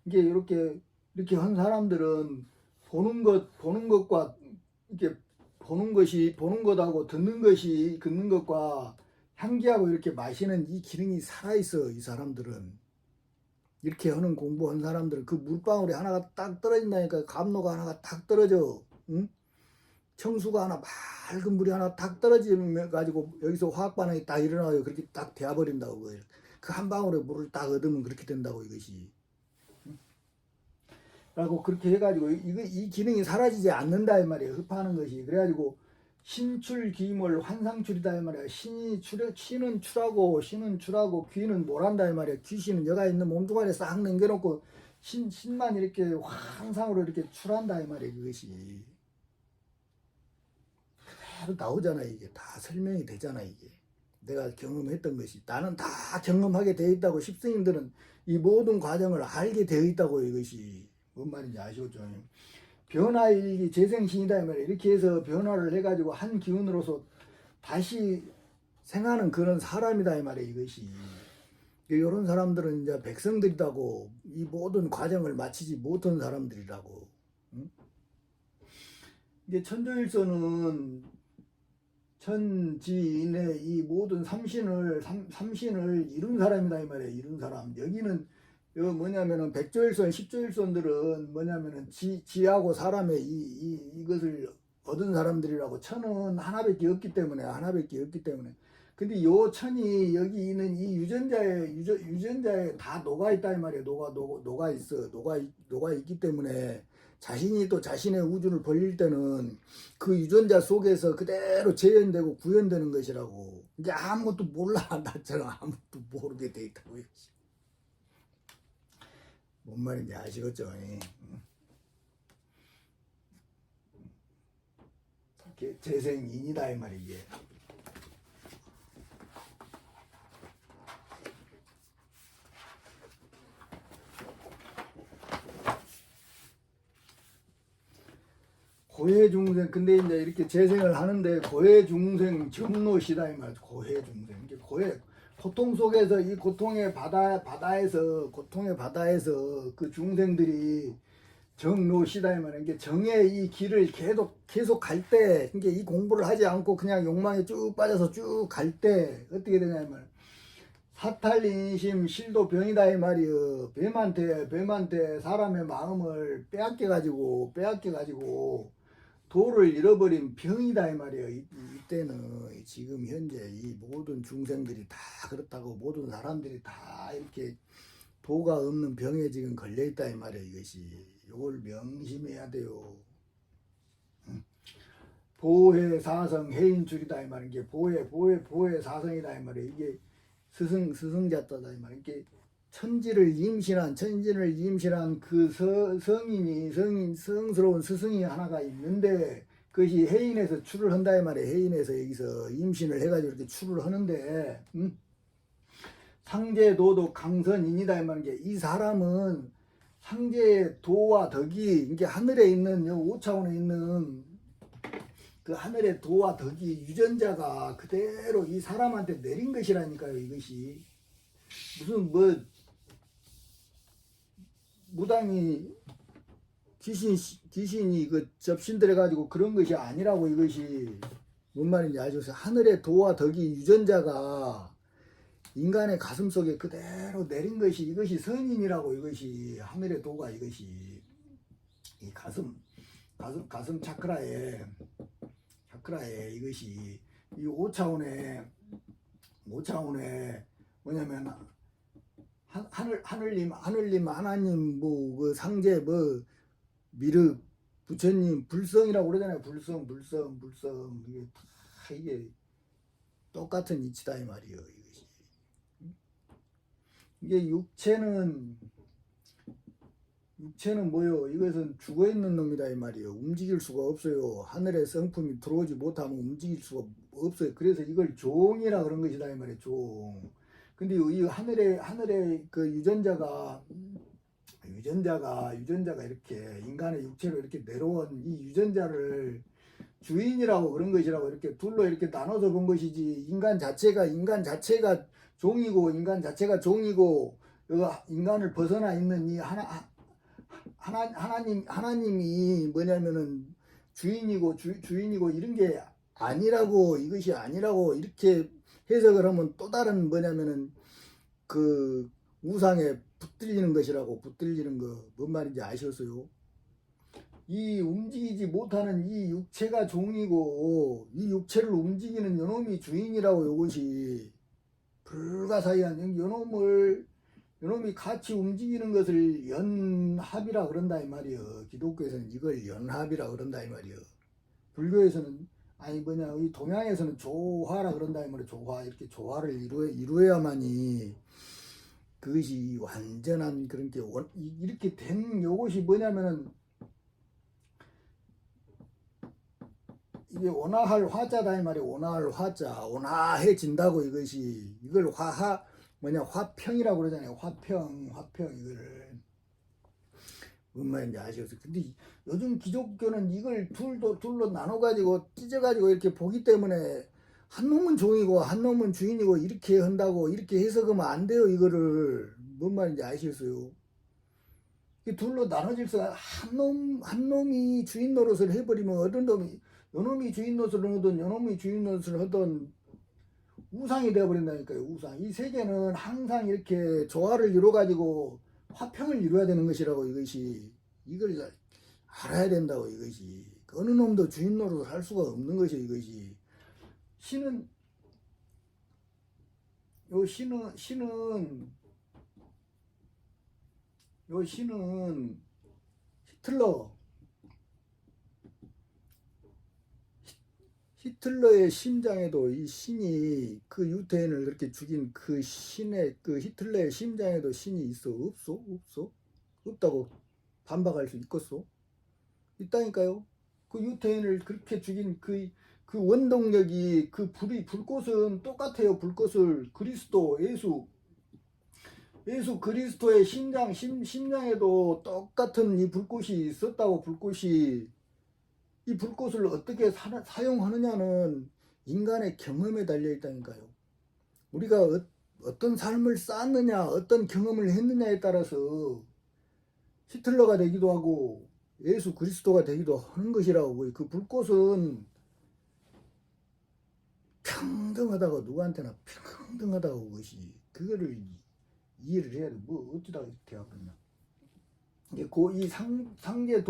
이게 이렇게 한 사람들은 보는 것과 이렇게 보는 것하고 듣는 것과 향기하고 이렇게 마시는 이 기능이 살아있어. 이 사람들은 이렇게 하는 공부한 사람들은 그 물방울이 하나가 딱 떨어진다니까. 감로가 하나가 딱 떨어져. 응? 청수가 하나 맑은 물이 하나 딱 떨어지면 가지고 여기서 화학 반응이 딱 일어나요. 그렇게 딱 되어버린다고. 그 한 방울의 물을 딱 얻으면 그렇게 된다고 이것이. 라고 그렇게 해가지고 이 기능이 사라지지 않는다 이 말이에요. 흡하는 것이. 그래가지고 신출귀몰 환상출이다 이 말이야. 신은 출하고 귀는 몰한다 이 말이야. 귀신은 여가 있는 몸뚱아리에 싹 남겨놓고 신만 이렇게 환상으로 이렇게 출한다 이 말이야. 그것이. 바로 나오잖아. 이게 다 설명이 되잖아. 이게 내가 경험했던 것이 나는 다 경험하게 되어 있다고. 십승인들은 이 모든 과정을 알게 되어 있다고. 이것이 뭔 말인지 아시겠죠? 변화일기 재생신이다 이 말이야. 이렇게 해서 변화를 해가지고 한 기운으로서 다시 생하는 그런 사람이다 이 말이야. 이것이 이런 사람들은 이제 백성들이라고. 이 모든 과정을 마치지 못한 사람들이라고. 응? 이게 천조일서는 천지인의 이 모든 삼신을 이룬 사람이다 이 말이에요. 이룬 사람. 여기는 뭐냐면은 백조일선, 십조일선들은 뭐냐면은 지하고 사람의 이것을 얻은 사람들이라고. 천은 하나밖에 없기 때문에. 근데 요 천이 여기 있는 이 유전자에 다 녹아 있다 이 말이에요. 녹아 있어. 녹아 있기 때문에 자신이 또 자신의 우주를 벌릴 때는 그 유전자 속에서 그대로 재현되고 구현되는 것이라고. 이게 아무것도 몰라. 나처럼 아무것도 모르게 돼 있다고. 뭔 말인지 아시겠죠? 재생인이다 이 말이지. 고해중생. 근데 이제 이렇게 재생을 하는데 고해중생 정노시다 이 말. 고해중생. 이게 고통 속에서 이 고통의 바다에서 그 중생들이 정노시다 이 말이야. 이게 정의 이 길을 계속 갈 때, 이게 이 공부를 하지 않고 그냥 욕망에 쭉 빠져서 쭉 갈 때 어떻게 되냐 이 말. 사탈인심 실도병이다 이 말이여. 뱀한테 사람의 마음을 빼앗겨가지고 도를 잃어버린 병이다 이 말이에요. 이때는 지금 현재 이 모든 중생들이 다 그렇다고. 모든 사람들이 다 이렇게 도가 없는 병에 지금 걸려있다 이 말이에요. 이것이. 이걸 명심해야 돼요. 보혜 사성 해인출이다 이 말이야. 이게 보혜 사성이다 이 말이야. 이게 스승자다다 이 말이야. 이게 천지를 임신한 그 성스러운 스승이 하나가 있는데 그것이 해인에서 출을 한다 이 말이야. 해인에서 여기서 임신을 해가지고 이렇게 출을 하는데 상제도도 강선인이다 이 말이야. 이 사람은 상제도와 덕이 이게 하늘에 있는 5차원에 있는 그 하늘의 도와 덕이 유전자가 그대로 이 사람한테 내린 것이라니까요. 이것이 무슨 뭐 무당이 귀신이 그 접신들해 가지고 그런 것이 아니라고. 이것이 뭔 말인지 아셔서 하늘의 도와 덕이 유전자가 인간의 가슴 속에 그대로 내린 것이 이것이 선인이라고. 이것이 하늘의 도가 이것이 이 가슴 차크라에 이것이 이 5차원에 뭐냐면 하늘님 하나님 뭐 그 상제 뭐 미륵 부처님 불성이라고 그러잖아요. 불성 이게 똑같은 이치다 이 말이에요. 이것이 이게 육체는 뭐요? 이것은 죽어있는 놈이다 이 말이에요. 움직일 수가 없어요. 하늘의 성품이 들어오지 못하면 움직일 수가 없어요. 그래서 이걸 종이라 그런 것이다 이 말이에요. 종. 근데 이 하늘의 그 유전자가 이렇게 인간의 육체로 이렇게 내려온 이 유전자를 주인이라고 그런 것이라고 이렇게 둘로 이렇게 나눠서 본 것이지. 인간 자체가 종이고 인간을 벗어나 있는 이 하나님이 뭐냐면은 주인이고 이런 게 아니라고. 이것이 아니라고 이렇게 해석을 하면 또 다른 뭐냐면은 그 우상에 붙들리는 것이라고. 붙들리는 거 뭔 말인지 아셨어요? 이 움직이지 못하는 이 육체가 종이고 이 육체를 움직이는 요놈이 주인이라고. 요것이 불가사의한 요놈이 같이 움직이는 것을 연합이라 그런다 이 말이요. 기독교에서는 이걸 연합이라 그런다 이 말이요. 불교에서는 이 동양에서는 조화라 그런다 이 말이요. 조화. 이렇게 조화를 이루어야만이 그것이 완전한 그런 게 이렇게 된 요것이 뭐냐면은 이게 온화할 화자다 이 말이에요. 온화할 화자. 온화해진다고. 이걸 화평이라고 그러잖아요. 화평 이거를 뭔 말인지 아시겠어요? 근데 요즘 기독교는 이걸 둘로 나눠가지고 찢어가지고 이렇게 보기 때문에 한 놈은 종이고 한 놈은 주인이고 이렇게 한다고. 이렇게 해석하면 안 돼요. 이거를 뭔 말인지 아시겠어요? 둘로 나눠질 수가. 한 놈이 주인 노릇을 해버리면 어떤 놈이 요놈이 주인 노릇을 하든 요놈이 주인 노릇을 하든 우상이 되어버린다니까요. 우상. 이 세계는 항상 이렇게 조화를 이루어가지고 화평을 이루어야 되는 것이라고. 이걸 알아야 된다고. 이것이 어느 놈도 주인 노릇을 할 수가 없는 것이에요. 이것이 신은 히틀러의 심장에도 이 신이 그 유태인을 그렇게 죽인 그 히틀러의 심장에도 신이 있어? 없어? 없다고 반박할 수 있겠어? 있다니까요. 그 유태인을 그렇게 죽인 그 원동력이 불꽃은 똑같아요. 불꽃을 예수 그리스도의 심장에도 똑같은 이 불꽃이 있었다고. 이 불꽃을 어떻게 사용하느냐는 인간의 경험에 달려 있다니까요. 우리가 어떤 삶을 쌓느냐, 어떤 경험을 했느냐에 따라서 히틀러가 되기도 하고 예수 그리스도가 되기도 하는 것이라고. 그 불꽃은 평등하다고. 누구한테나 평등하다고. 그거를 이해를 해야 돼. 뭐 어쩌다가 이렇게 되었겠나. 이 상제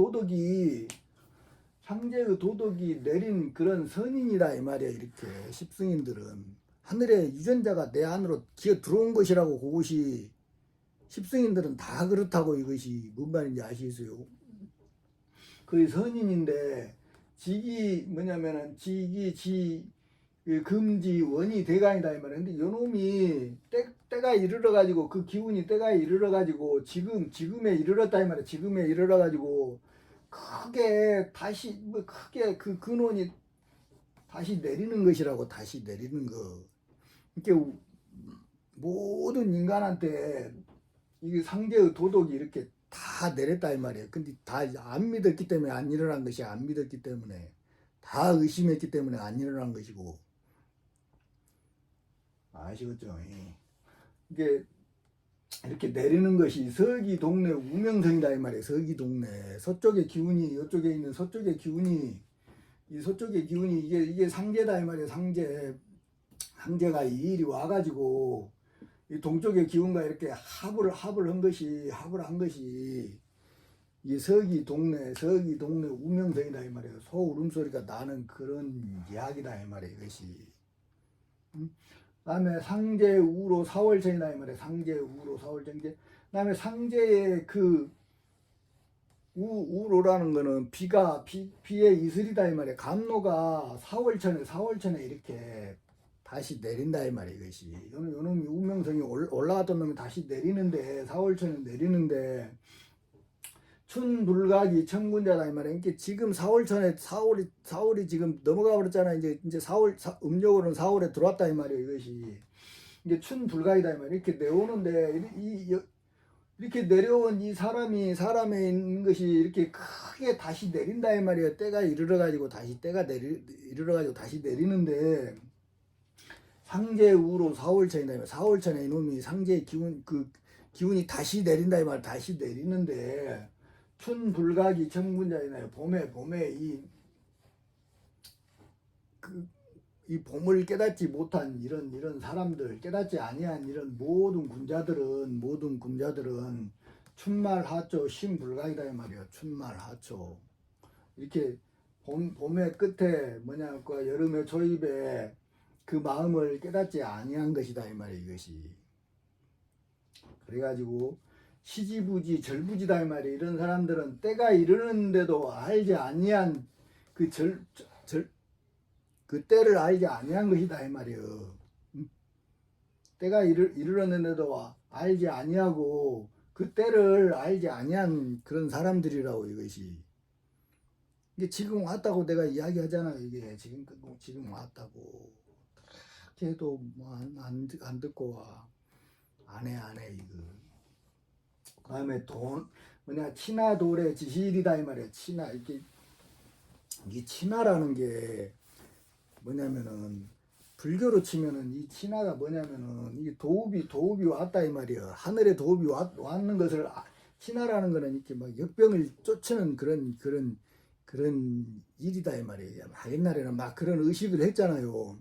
도덕이 내린 그런 선인이다 이 말이야. 이렇게 십승인들은 하늘의 유전자가 내 안으로 기어 들어온 것이라고. 그것이 십승인들은 다 그렇다고. 이것이 뭔 말인지 아시겠어요? 그 선인인데 직이 뭐냐면은 직이 그 금지 원이 대간이다 이 말이야. 근데 요놈이 때가 이르러 가지고 그 기운이 때가 이르러 가지고 지금에 이르렀다 이 말이야. 지금에 이르러 가지고 크게 다시 뭐 크게 그 근원이 다시 내리는 것이라고. 다시 내리는 거. 이렇게 모든 인간한테 이게 상대의 도덕이 이렇게 다 내렸다 이 말이에요. 근데 다 안 믿었기 때문에 안 일어난 것이, 안 믿었기 때문에 다 의심했기 때문에 안 일어난 것이고. 아시겠죠? 이게 이렇게 내리는 것이 서기 동네 우명성이다 이 말이에요. 서기 동네 서쪽의 기운이, 이쪽에 있는 서쪽의 기운이, 이 서쪽의 기운이 이게 상제다 이 말이에요. 상제가 이 일이 와가지고 이 동쪽의 기운과 이렇게 합을 한 것이 이 서기 동네 우명성이다 이 말이에요. 소 울음소리가 나는 그런 이야기다 이 말이에요. 이것이. 다음에 상제우로 사월천이다 이 말이에요. 상제우로 사월천. 다음에 상제의 그 우로라는 거는 비의 이슬이다 이 말이에요. 감로가 사월천에 이렇게 다시 내린다 이 말이에요. 이것이 요놈이 우명성이 올라갔던 놈이 다시 내리는데, 사월천에 내리는데 춘불각이 천군자다 이 말이에요. 그러니까 지금 사월천에 사월이 지금 넘어가 버렸잖아요. 이제 음력으로는 4월에 들어왔다 이 말이에요. 이것이 이게 춘불각이다 이 말이에요. 이렇게 내오는데 이렇게 내려온 이 사람에 있는 것이 이렇게 크게 다시 내린다 이 말이에요. 때가 이르러 가지고 다시 내리는데 상제우로 사월천이다 이 말이에요. 사월천에 이놈이 상제의 기운이 다시 내린다 이 말이에요. 다시 내리는데 춘불각이 천군자이나요. 봄에 이 봄을 깨닫지 못한 이런 사람들, 깨닫지 아니한 이런 모든 군자들은 춘말하초 신불각이다 이 말이에요. 춘말하초. 이렇게 봄의 끝에 그 여름의 초입에 그 마음을 깨닫지 아니한 것이다 이 말이에요. 이것이. 그래가지고 시지부지 절부지다 이 말이에요. 이런 사람들은 때가 이르는데도 알지 아니한 그 때를 알지 아니한 것이다 이 말이에요. 때가 이르렀는데도 알지 아니하고 그 때를 알지 아니한 그런 사람들이라고. 이것이 이게 지금 왔다고 내가 이야기하잖아. 이게 지금 왔다고 해도 뭐 안 듣고 와. 안 해 이거. 그다음에 친화돌의 지시일이다 이 말이야. 이게 친화라는 게 뭐냐면은, 불교로 치면은 이 친화가 뭐냐면은 이게 도읍이 왔다 이 말이야. 하늘에 도읍이 왔는 것을 친화라는 거는 이렇게 막 역병을 쫓는 그런 일이다 이 말이에요. 옛날에는 막 그런 의식을 했잖아요.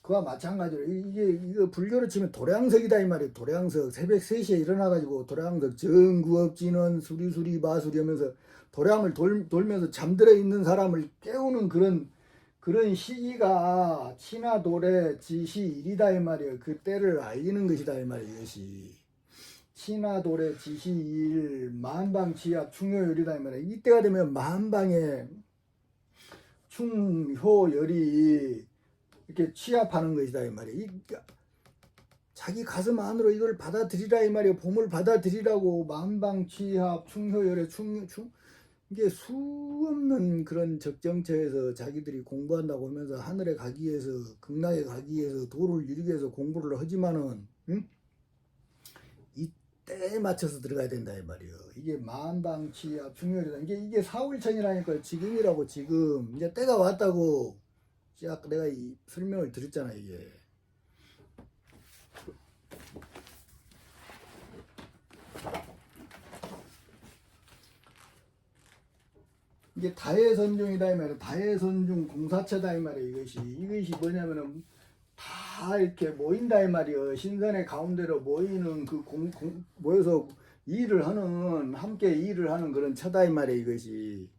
그와 마찬가지로 이거 불교로 치면 도량석이다 이 말이에요. 도량석. 새벽 3시에 일어나가지고 도량석 정구업진원 수리수리 마수리 하면서 도량을 돌면서 잠들어 있는 사람을 깨우는 그런 시기가 친화돌의 지시일이다 이 말이에요. 그 때를 알리는 것이다 이 말이에요. 이것이 친화돌의 지시일, 만방치압 충효열이다 이 말이에요. 이때가 되면 만방의 충효열이 이렇게 취합하는 것이다 이 말이에요. 자기 가슴 안으로 이걸 받아들이라 이 말이에요. 봄을 받아들이라고. 만방취합 충효열의 이게 수없는 그런 적정처에서 자기들이 공부한다고 하면서 하늘에 가기 위해서, 극락에 가기 위해서, 도를 이루기 위해서 공부를 하지만은 이 때에 맞춰서 들어가야 된다 이 말이에요. 이게 만방취합 충효열이다. 이게 사월천이라니까요. 지금이라고. 지금 이제 때가 왔다고. 아까 내가 이 설명을 드렸잖아. 이게 다해선중이다 이 말이야. 다해선중 공사처다 이 말이야. 이것이 뭐냐면은 다 이렇게 모인다 이 말이야. 신선의 가운데로 모이는 모여서 함께 일을 하는 그런 처다 이 말이야. 이것이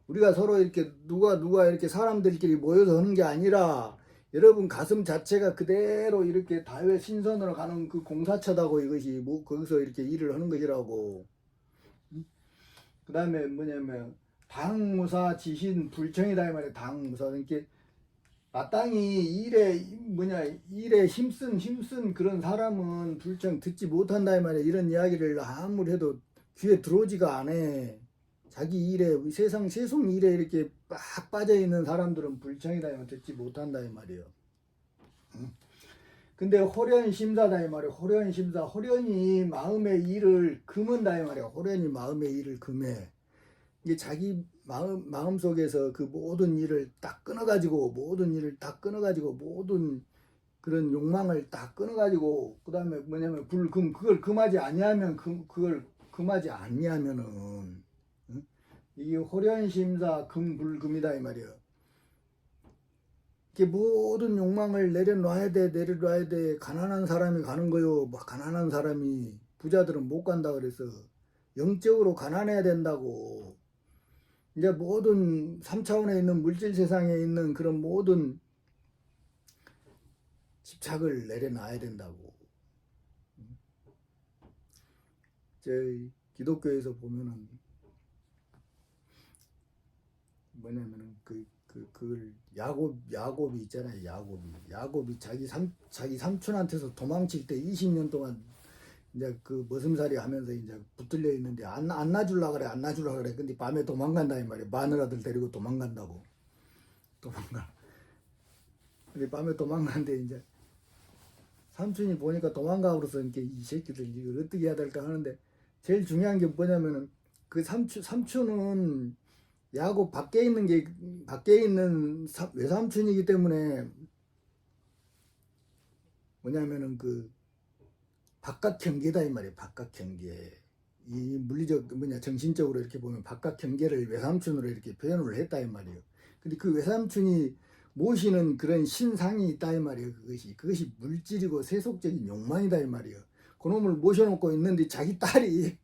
우리가 서로 이렇게 누가 이렇게 사람들끼리 모여서 하는 게 아니라 여러분 가슴 자체가 그대로 이렇게 다회 신선으로 가는 그 공사처다고. 이것이 거기서 이렇게 일을 하는 것이라고. 그 다음에 뭐냐면 당무사 지신 불청이다 이 말이야. 당무사. 그러니까 마땅히 일에 힘쓴 그런 사람은 불청 듣지 못한다 이 말이야. 이런 이야기를 아무리 해도 귀에 들어오지가 않아. 자기 일에 세속 일에 이렇게 빡 빠져 있는 사람들은 불청이다 이 말이야. 듣지 못한다 이 말이에요. 근데 호련심사다 이 말이에요. 호련심사. 호련히 마음의 일을 금은다 이 말이에요. 호련히 마음의 일을 금해. 이게 자기 마음 속에서 그 모든 일을 딱 끊어가지고 모든 그런 욕망을 딱 끊어가지고 그 다음에 뭐냐면 그걸 금하지 아니하면 그걸 금하지 아니하면은 응? 이게 호련심사 금불금이다 이 말이에요. 이게 모든 욕망을 내려놔야 돼. 가난한 사람이 가는 거요. 뭐 가난한 사람이 부자들은 못 간다 그래서 영적으로 가난해야 된다고. 이제 모든 3차원에 있는 물질 세상에 있는 그런 모든 집착을 내려놔야 된다고. 저희 기독교에서 보면은 뭐냐면은 그걸 야곱이 있잖아요. 야곱이 자기 삼촌한테서 도망칠 때 20년 동안 이제 그 머슴살이 하면서 이제 붙들려 있는데 안 놔줄라 그래. 근데 밤에 도망간다 이 말이야. 마누라들 데리고 도망간다고. 도망가. 근데 밤에 도망가는데 이제 삼촌이 보니까 도망가 버려서 이렇게 이 새끼들 이걸 어떻게 해야 될까 하는데 제일 중요한 게 뭐냐면은 그 삼촌은 야곱 밖에 있는 외삼촌이기 때문에 뭐냐면은 그 바깥 경계다 이 말이에요. 바깥 경계. 이 물리적 정신적으로 이렇게 보면 바깥 경계를 외삼촌으로 이렇게 표현을 했다 이 말이에요. 근데 그 외삼촌이 모시는 그런 신상이 있다 이 말이에요. 그것이 물질이고 세속적인 욕망이다 이 말이에요. 그놈을 모셔놓고 있는데 자기 딸이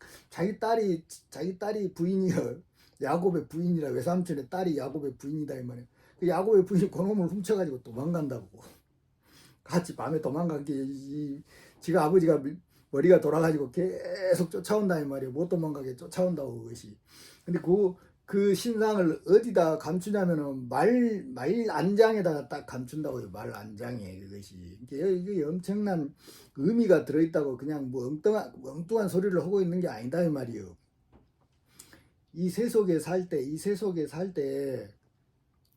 부인이요. 야곱의 부인이라 외삼촌의 딸이 야곱의 부인이다 이 말이에요. 그 야곱의 부인이 그놈을 훔쳐가지고 도망간다고. 같이 밤에 도망간 게 지가 아버지가 머리가 돌아가지고 계속 쫓아온다 이 말이에요. 못 도망가게 쫓아온다고 그것이. 근데 그 신상을 어디다 감추냐면은 말 안장에다가 딱 감춘다고요. 말 안장에 그것이. 이게 엄청난 의미가 들어있다고 그냥 뭐 엉뚱한 소리를 하고 있는 게 아니다 이 말이에요. 이 세속에 살 때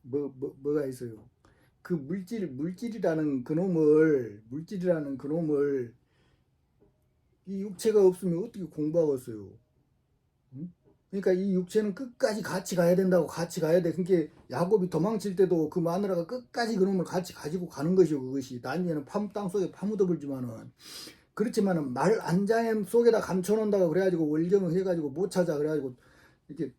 뭐가 있어요? 그 물질이라는 그놈을 이 육체가 없으면 어떻게 공부하겠어요? 응? 그러니까 이 육체는 끝까지 같이 가야 된다고. 같이 가야 돼. 그러니까 야곱이 도망칠 때도 그 마누라가 끝까지 그놈을 같이 가지고 가는 것이요. 그것이 나중에는 땅 속에 파묻어 버리지만은 그렇지만은 말 안장 속에다 감춰놓는다고 그래가지고 월경을 해가지고 못 찾아 그래가지고 이렇게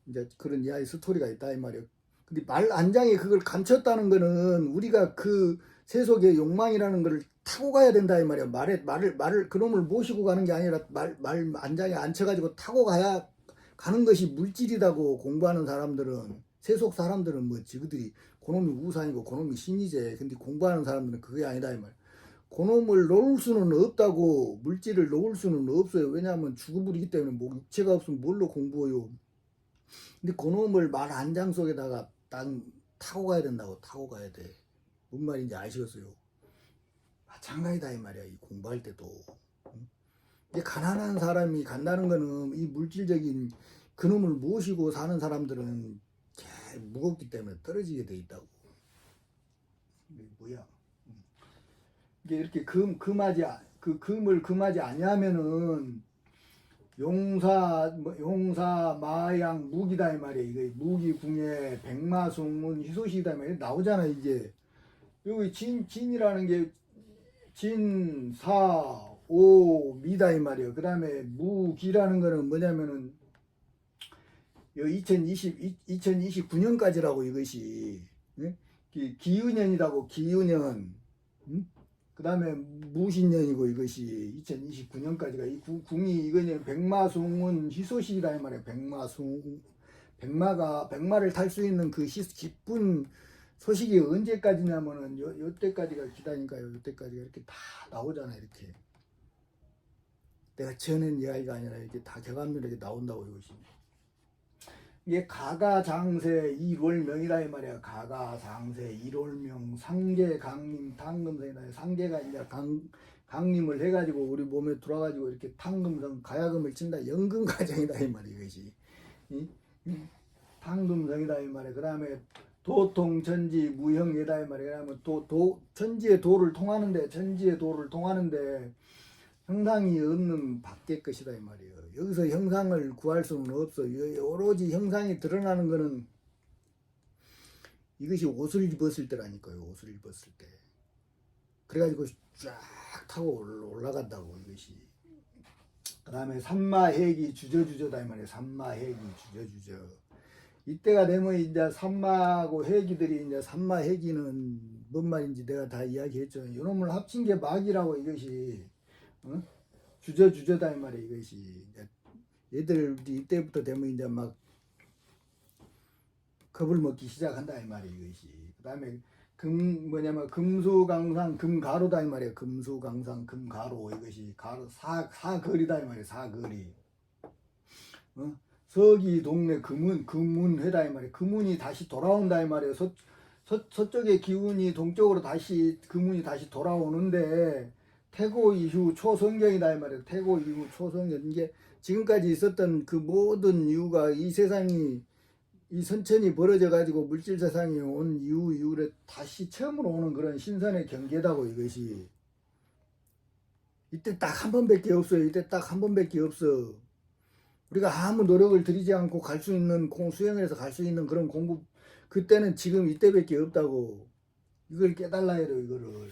이제 그런 이야기 스토리가 있다 이 말이에요. 근데 말 안장에 그걸 감췄다는 거는 우리가 그 세속의 욕망이라는 걸 타고 가야 된다 이 말이야. 말을 그놈을 모시고 가는 게 아니라 말 안장에 앉혀가지고 타고 가야 가는 것이 물질이라고. 공부하는 사람들은 세속 사람들은 뭐 지그들이 그놈이 우상이고 그놈이 신이제. 근데 공부하는 사람들은 그게 아니다 이 말이야. 그놈을 놓을 수는 없다고. 물질을 놓을 수는 없어요. 왜냐하면 죽어버리기 때문에 뭐 육체가 없으면 뭘로 공부해요. 근데 그놈을 말 안장 속에다가 딱 타고 가야 된다고. 타고 가야 돼. 뭔 말인지 아시겠어요? 마찬가지다 이 말이야. 이 공부할 때도. 이게 가난한 사람이 간다는 거는 이 물질적인 그놈을 모시고 사는 사람들은 무겁기 때문에 떨어지게 돼 있다고. 이게 뭐야? 이게 이렇게 금을 금하지 아니하면은 용사 마양 무기다 이 말이야. 이거 무기 궁예 백마송문 희소식이다 이 말이야. 나오잖아 이게. 여기 진이라는 게 진사 오 미다 이 말이에요. 그 다음에 무기라는 거는 뭐냐면은 2029년까지라고 이것이. 예? 기은년이라고 기은년. 그 다음에 무신년이고 이것이 2029년까지가 이 궁이 이거는 백마송은 희소식이다 이 말이에요. 백마를 탈 수 있는 그 기쁜 소식이 언제까지냐면은 요때까지가 기다니까요. 요때까지가 이렇게 다 나오잖아 이렇게. 내가 지어낸 이야기가 아니라 이렇게 다 격안면에 나온다고 이것이. 이게 가가장세 일월명이라 이 말이야. 가가장세 일월명 상계 강림 탕금성이다. 상계가 이제 강림을 해가지고 우리 몸에 들어가지고 이렇게 탕금성 가야금을 친다. 연금 과정이다 이 말이야. 이것이 탕금성이다 이 말이야. 그 다음에 도통천지 무형예다 이 말이야. 그러면 천지의 도를 통하는데 형상이 없는 밖의 것이다 이 말이에요. 여기서 형상을 구할 수는 없어. 오로지 형상이 드러나는 거는 이것이 옷을 입었을 때라니까요. 옷을 입었을 때. 그래가지고 쫙 타고 올라간다고 이것이. 그 다음에 삼마해기 주저주저다 이 말이에요. 삼마해기 주저주저. 이때가 되면 이제 삼마하고 해기들이 이제 삼마해기는 뭔 말인지 내가 다 이야기했죠. 이놈을 합친 게 막이라고 이것이. 어? 주저주저다 이 말이야. 이것이 얘들 이때부터 되면 이제 막 겁을 먹기 시작한다 이 말이야. 이것이 그 다음에 금수강상 금가루다 이 말이야. 금수강상 금가루 이것이 가루 사거리다 이 말이야. 사거리. 서기 동네 금문회다 이 말이야. 금문이 다시 돌아온다 이 말이야. 서쪽의 기운이 동쪽으로 다시 금문이 다시 돌아오는데 태고 이후 초성경이다 이 말이에요. 태고 이후 초성경. 이게 지금까지 있었던 그 모든 이유가 이 세상이 이 선천이 벌어져 가지고 물질 세상이 온 이후에 다시 처음으로 오는 그런 신선의 경계다고 이것이. 이때 딱 한 번밖에 없어요. 이때 딱 한 번밖에 없어. 우리가 아무 노력을 들이지 않고 갈 수 있는 수행해서 갈 수 있는 그런 공부 그때는 지금 이때밖에 없다고. 이걸 깨달아야 돼요. 이거를.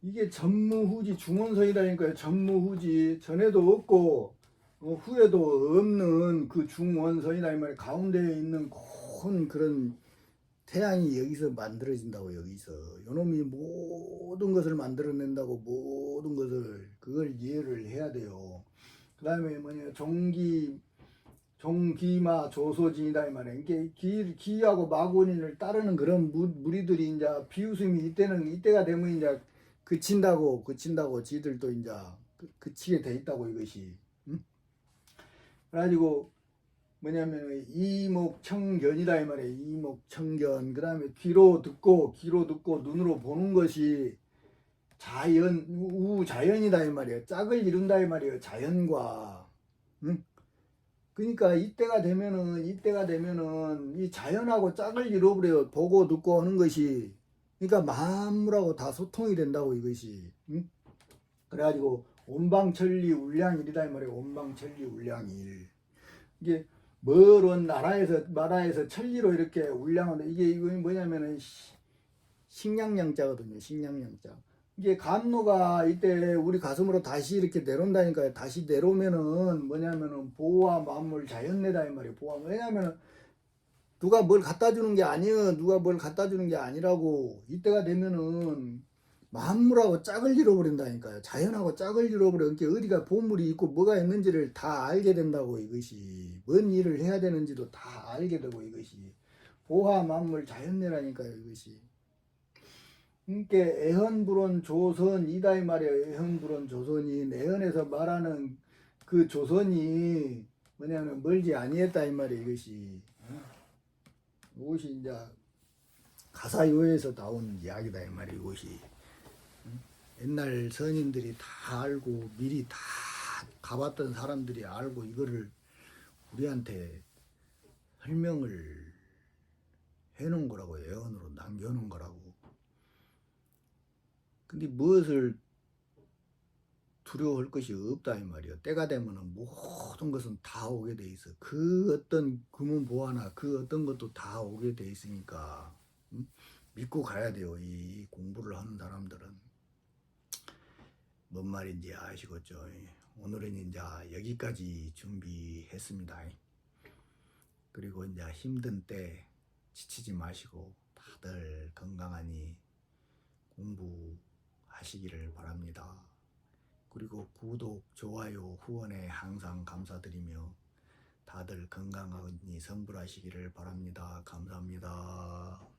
이게 전무후지 중원선이라니까요. 전무후지 전에도 없고 후에도 없는 그 중원선이다 이 말이에요. 가운데에 있는 큰 그런 태양이 여기서 만들어진다고. 여기서 요놈이 모든 것을 만들어낸다고. 모든 것을 그걸 이해를 해야 돼요. 그 다음에 뭐냐 종기마 조소진이다 이 말이에요. 이게 기하고 마군인을 따르는 그런 무리들이 이제 비웃음이 이때가 되면 이제 그친다고 지들도 이제 그치게 돼 있다고 이것이. 응? 그래가지고 뭐냐면 이목청견이다 이 말이에요. 이목청견. 그 다음에 귀로 듣고 눈으로 보는 것이 우자연이다 이 말이에요. 짝을 이룬다 이 말이에요. 자연과. 응? 그러니까 이때가 되면은 이 자연하고 짝을 이뤄버려요. 보고 듣고 하는 것이. 그러니까 만물하고 다 소통이 된다고 이것이. 응? 그래가지고 온방천리 울량일이다 이 말이에요. 온방천리 울량일. 이게 멀은 나라에서 천리로 이렇게 울량하는데 이거 뭐냐면은 식량량자거든요. 식량량자. 이게 간노가 이때 우리 가슴으로 다시 이렇게 내려온다니까요. 다시 내려오면은 뭐냐면은 보호와 만물 자연내다 이 말이에요. 왜냐면은 누가 뭘 갖다 주는 게 아니에요. 누가 뭘 갖다 주는 게 아니라고. 이때가 되면은 만물하고 짝을 잃어버린다니까요. 자연하고 짝을 잃어버려. 그러니까 어디가 보물이 있고 뭐가 있는지를 다 알게 된다고 이것이. 뭔 일을 해야 되는지도 다 알게 되고 이것이. 보화 만물 자연내라니까요 이것이. 그러니까 애헌불온 조선이다 이 말이에요. 애헌불온 조선이. 애헌에서 말하는 그 조선이 뭐냐면 멀지 아니했다 이 말이에요 이것이. 이것이 이제 가사요에서 나온 이야기다 이 말이에요 이것이. 옛날 선인들이 다 알고 미리 다 가봤던 사람들이 알고 이거를 우리한테 설명을 해놓은 거라고. 예언으로 남겨놓은 거라고. 근데 무엇을 두려워할 것이 없다 이 말이에요. 때가 되면은 모든 것은 다 오게 돼 있어. 그 어떤 금은보화나 그 어떤 것도 다 오게 돼 있으니까 믿고 가야 돼요. 이 공부를 하는 사람들은. 뭔 말인지 아시겠죠? 오늘은 이제 여기까지 준비했습니다. 그리고 이제 힘든 때 지치지 마시고 다들 건강하니 공부하시기를 바랍니다. 그리고 구독, 좋아요, 후원에 항상 감사드리며 다들 건강하니 성불하시기를 바랍니다. 감사합니다.